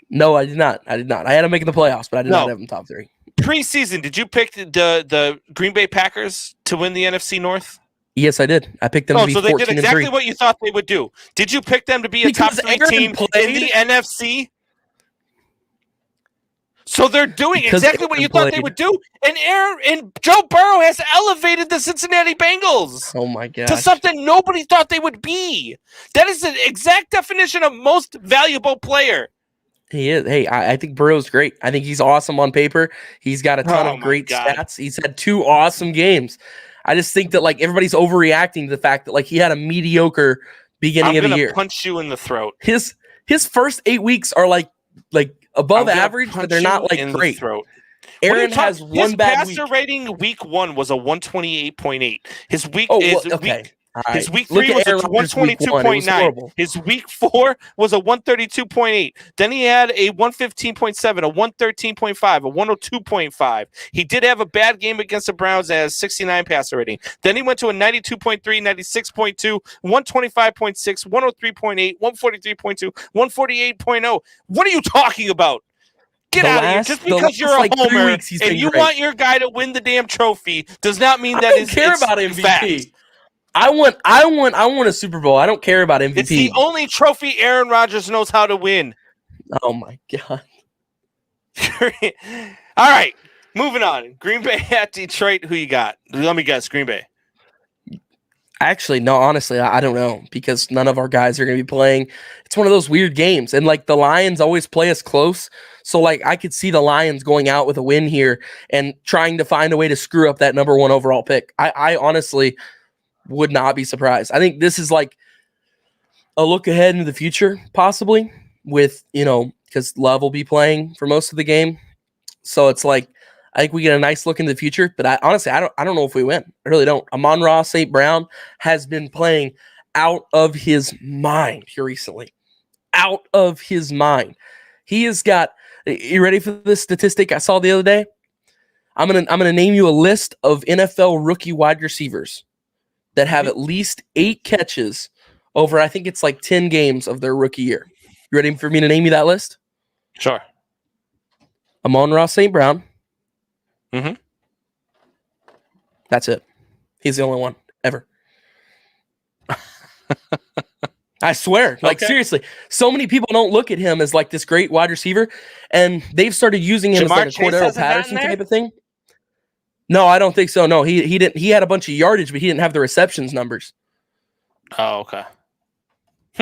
No, I did not. I had them making the playoffs, but I did not have them top 3. Preseason, did you pick the Green Bay Packers to win the NFC North? Yes, I did. I picked them to be 14-3. So they did exactly what you thought they would do. Did you pick them to be a top 3 team in the NFC? So they're doing exactly what you thought they would do. And Joe Burrow has elevated the Cincinnati Bengals. Oh my God. To something nobody thought they would be. That is the exact definition of most valuable player. He is. Hey, I think Burrow's great. I think he's awesome on paper. He's got a ton of great stats. He's had 2 awesome games. I just think that everybody's overreacting to the fact that he had a mediocre beginning of the year. I'm gonna punch you in the throat. His first 8 weeks are like above average, but they're not great. Aaron has one bad week. His passer rating week 1 was a 128.8. His week His week 3 was a 122.9. His week 4 was a 132.8. Then he had a 115.7, a 113.5, a 102.5. He did have a bad game against the Browns that has 69 passer rating. Then he went to a 92.3, 96.2, 125.6, 103.8, 143.2, 148.0. What are you talking about? Get out of here. Just because you're a homer and you want your guy to win the damn trophy does not mean that it's care about MVP. Fact. I want a Super Bowl. I don't care about MVP. It's the only trophy Aaron Rodgers knows how to win. Oh my God. All right. Moving on. Green Bay at Detroit. Who you got? Let me guess. Green Bay. Actually, no, honestly, I don't know because none of our guys are going to be playing. It's one of those weird games. And the Lions always play us close. So I could see the Lions going out with a win here and trying to find a way to screw up that number 1 overall pick. I honestly would not be surprised. I think this is a look ahead into the future, possibly with, because Love will be playing for most of the game. So it's I think we get a nice look into the future, but I don't know if we win. I really don't. Amon-Ra St. Brown has been playing out of his mind here recently. Out of his mind. He has got, you ready for this statistic I saw the other day? I'm gonna name you a list of NFL rookie wide receivers that have at least 8 catches over, I think it's 10 games of their rookie year. You ready for me to name you that list? Sure. Amon-Ra St. Brown. Mm-hmm. That's it. He's the only one ever. I swear, like seriously, so many people don't look at him as like this great wide receiver, and they've started using him as like a Cordero Patterson type of thing. No, I don't think so. No, he didn't. He had a bunch of yardage, but he didn't have the receptions numbers. Oh, okay.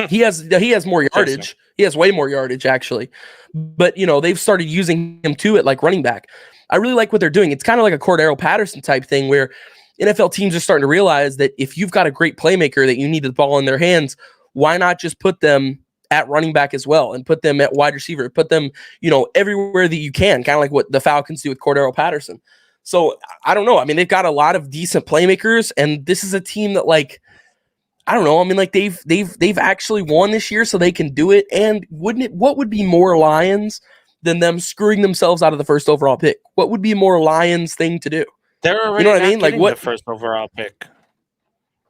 He has more yardage. He has way more yardage actually, but they've started using him too at like running back. I really like what they're doing. It's kind of like a Cordero Patterson type thing where NFL teams are starting to realize that if you've got a great playmaker that you need the ball in their hands, why not just put them at running back as well and put them at wide receiver, put them, everywhere that you can, kind of like what the Falcons do with Cordero Patterson. So I don't know. I mean, they've got a lot of decent playmakers, and this is a team that I don't know. I mean, they've actually won this year, so they can do it. And what would be more Lions than them screwing themselves out of the first overall pick? What would be a more Lions thing to do? They're already not getting the first overall pick.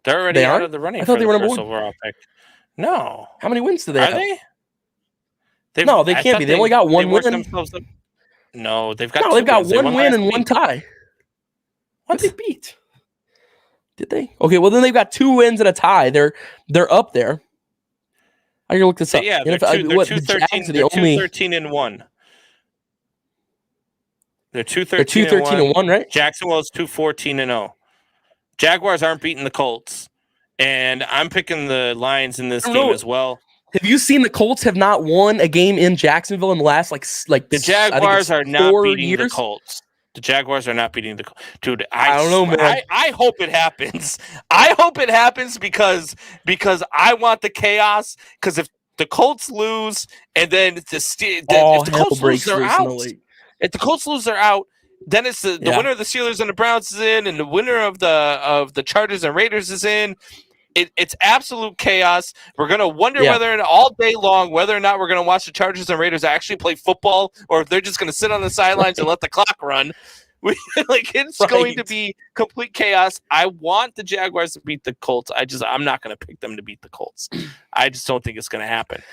They're already out of the running for the first overall pick. No. How many wins do they have? They? No, they can't be. They only got one win. No, they've got one win and one tie. What did they beat? Did they? Okay, well then they've got 2 wins and a tie. They're up there. I can look this up. Yeah, they're 2-13 and 1. They're 2-13 and 1, right? Jacksonville's 2-14 and 0. Jaguars aren't beating the Colts, and I'm picking the Lions in this game as well. Have you seen the Colts have not won a game in Jacksonville in the last like the Jaguars are not beating the Colts. The Jaguars are not beating the Colts. Dude, I don't know, man. I hope it happens. I hope it happens because I want the chaos. Because if the Colts lose and then if the Colts lose, they're out. If the Colts lose, they're out. Then it's the winner of the Steelers and the Browns is in, and the winner of the Chargers and Raiders is in. It's absolute chaos. We're gonna wonder whether all day long whether or not we're gonna watch the Chargers and Raiders actually play football, or if they're just gonna sit on the sidelines and let the clock run. It's going to be complete chaos. I want the Jaguars to beat the Colts. I'm not gonna pick them to beat the Colts. I just don't think it's gonna happen.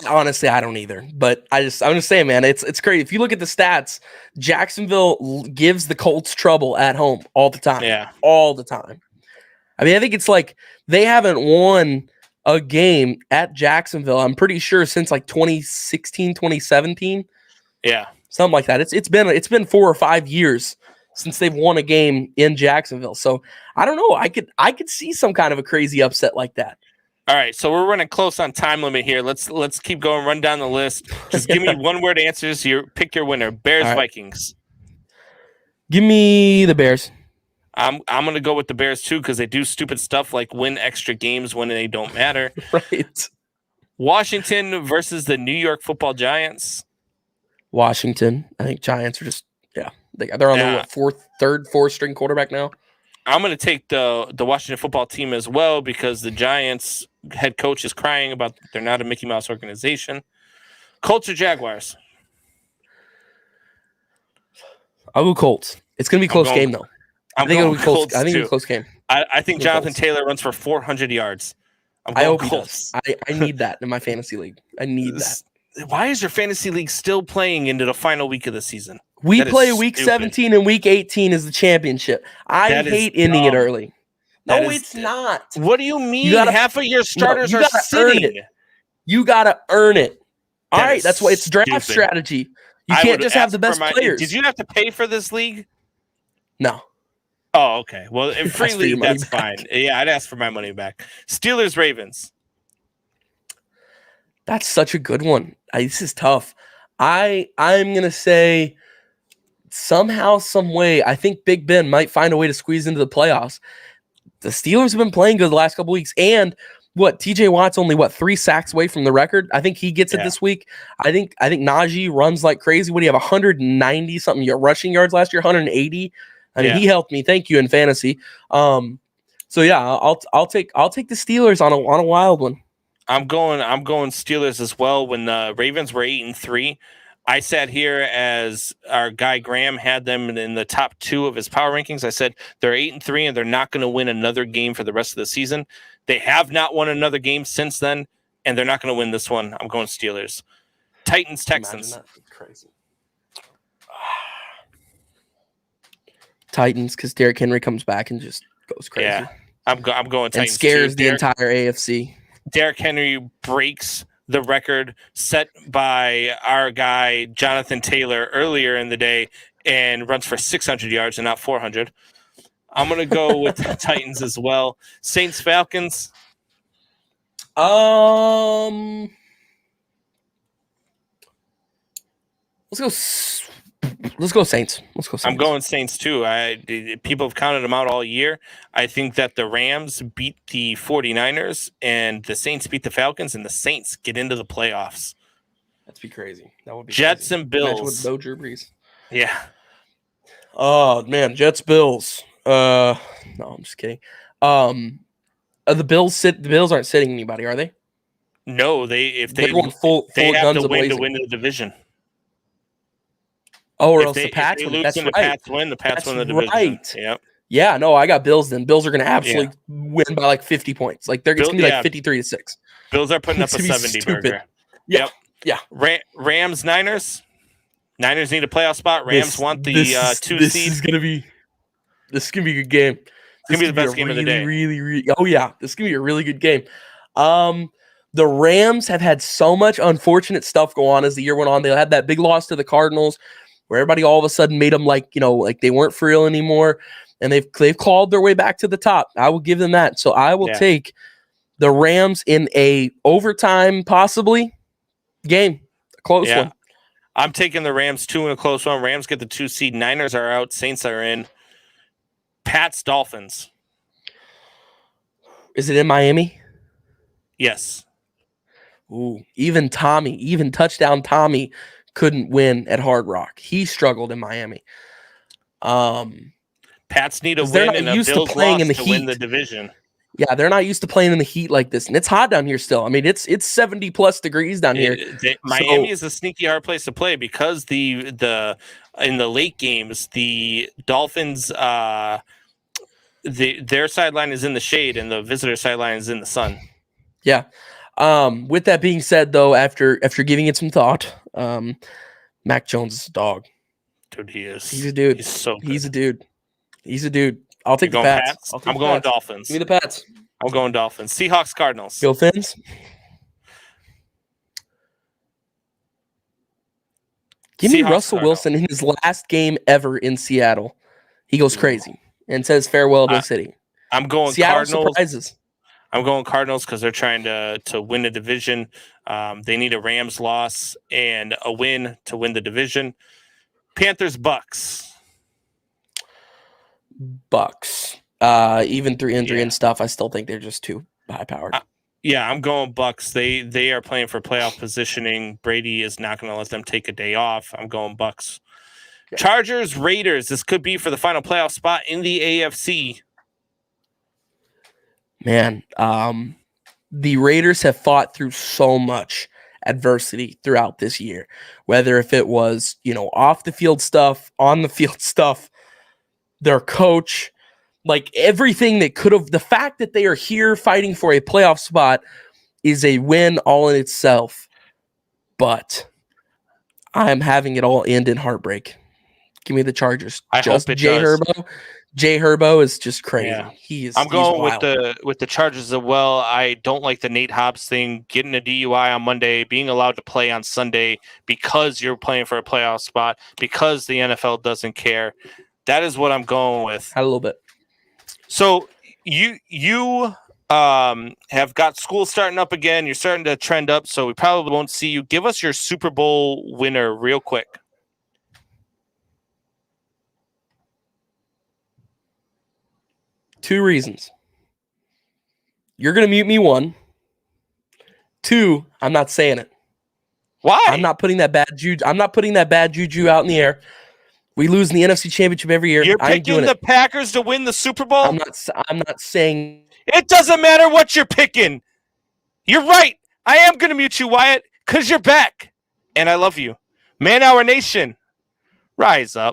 Honestly, I don't either. But I'm just saying, man, it's crazy. If you look at the stats, Jacksonville gives the Colts trouble at home all the time. Yeah, all the time. I mean, I think it's like they haven't won a game at Jacksonville, I'm pretty sure, since like 2016, 2017. Yeah. Something like that. It's been 4 or 5 years since they've won a game in Jacksonville. So I don't know. I could see some kind of a crazy upset like that. All right, so we're running close on time limit here. Let's keep going. Run down the list. Just give me one word answers. Pick your winner. Bears, right. Vikings. Give me the Bears. I'm gonna go with the Bears too because they do stupid stuff like win extra games when they don't matter. Right. Washington versus the New York Football Giants. Washington. I think Giants are just they're on the fourth string quarterback now. I'm gonna take the Washington football team as well because the Giants head coach is crying about they're not a Mickey Mouse organization. Colts or Jaguars? I'll go Colts. It's gonna be a close game though. I think it'll be close. I think it'll be a close game. I think Jonathan Taylor runs for 400 yards. I hope he does. I need that in my fantasy league. I need that. Why is your fantasy league still playing into the final week of the season? We play week 17 and week 18 is the championship. I hate ending it early. No, it's not. What do you mean? Half of your starters are sitting. You got to earn it. All right, that's why it's draft strategy. You can't just have the best players. Did you have to pay for this league? No. Oh, okay. Well, in free league, that's fine. Yeah, I'd ask for my money back. Steelers, Ravens. That's such a good one. This is tough. I'm gonna say somehow, some way, I think Big Ben might find a way to squeeze into the playoffs. The Steelers have been playing good the last couple weeks, and TJ Watt's only 3 sacks away from the record. I think he gets it this week. I think Najee runs like crazy. What do you have? 190 something rushing yards last year, 180. I mean, he helped me. Thank you in fantasy. So yeah, I'll take the Steelers on a wild one. I'm going Steelers as well. When the Ravens were 8-3, I sat here as our guy Graham had them in the top 2 of his power rankings. I said they're 8-3 and they're not going to win another game for the rest of the season. They have not won another game since then, and they're not going to win this one. I'm going Steelers. Titans, Texans. Crazy. Titans, because Derrick Henry comes back and just goes crazy. Yeah, I'm going Titans. And scares the entire AFC. Derrick Henry breaks the record set by our guy Jonathan Taylor earlier in the day and runs for 600 yards and not 400. I'm going to go with the Titans as well. Saints, Falcons. Let's go Saints. Let's go Saints. I'm going Saints too. People have counted them out all year. I think that the Rams beat the 49ers and the Saints beat the Falcons, and the Saints get into the playoffs. That'd be crazy. That would be Jets crazy. and Bills. Imagine with no Drew Brees. Yeah. Oh man, Jets Bills. No, I'm just kidding. The Bills aren't sitting anybody, are they? No, they're going full have guns to win to a-blazing. win the division. Oh, or If else they, the Pats if they win. lose That's and right. the Pats win, the Pats win the division. Right. Yep. Yeah, no, I got Bills then. Bills are going to absolutely win by like 50 points. Like it's going to be like 53-6. Bills are putting up It's a gonna be 70 stupid. burger. Yeah. Yep. Yeah. Rams, Niners. Niners need a playoff spot. Rams want the 2 This seed. is going to be a good game. It's going to be the best game of the day. Really, oh yeah, this is going to be a really good game. The Rams have had so much unfortunate stuff go on as the year went on. They had that big loss to the Cardinals where everybody all of a sudden made them like they weren't for real anymore. And they've clawed their way back to the top. I will give them that. So I will take the Rams in a overtime, possibly, game. A close one. I'm taking the Rams 2 in a close one. Rams get the 2 seed. Niners are out. Saints are in. Pats, Dolphins. Is it in Miami? Yes. Ooh, even touchdown Tommy couldn't win at Hard Rock. He struggled in Miami. Pats need a 'Cause they're win not and a used to Bills playing loss in the to win heat. the division. Yeah, they're not used to playing in the heat like this, and it's hot down here still. I mean, it's 70 plus degrees down here. Miami is a sneaky hard place to play because the in the late games the Dolphins their sideline is in the shade and the visitor sideline is in the sun. Yeah. With that being said, though, after giving it some thought, Mac Jones is a dog. Dude, he is. He's a dude. He's so good. He's a dude. He's a dude. I'll take You're the going Pats. I'm going Dolphins. Give me the Pats. I'm going Dolphins. Seahawks, Cardinals. Go Fins. Give me Seahawks, Russell Cardinals. Wilson in his last game ever in Seattle. He goes crazy and says farewell to the city. I'm going Seattle Cardinals. surprises. I'm going Cardinals because they're trying to win a division. They need a Rams loss and a win to win the division. Panthers, Bucks. Bucks. Even through injury and stuff, I still think they're just too high powered. Yeah, I'm going Bucks. They are playing for playoff positioning. Brady is not going to let them take a day off. I'm going Bucks. Okay. Chargers, Raiders. This could be for the final playoff spot in the AFC. Man, the Raiders have fought through so much adversity throughout this year, whether if it was, off the field stuff, on the field stuff, their coach, like everything that could have, the fact that they are here fighting for a playoff spot is a win all in itself. But I am having it all end in heartbreak. Give me the Chargers. I hope it Jay does. Jay Herbo is just crazy. Yeah. I'm going with the Chargers as well. I don't like the Nate Hobbs thing, getting a DUI on Monday, being allowed to play on Sunday because you're playing for a playoff spot, because the NFL doesn't care. That is what I'm going with. A little bit. So you have got school starting up again. You're starting to trend up, so we probably won't see you. Give us your Super Bowl winner real quick. Two reasons. You're going to mute me, 1. 2, I'm not saying it. Why? I'm not putting that bad juju. I'm not putting that bad juju out in the air. We lose in the NFC Championship every year. You're I ain't picking doing the it. Packers to win the Super Bowl? I'm not saying It doesn't matter what you're picking. You're right. I am going to mute you, Wyatt, because you're back. And I love you. Man Hour Nation, rise up.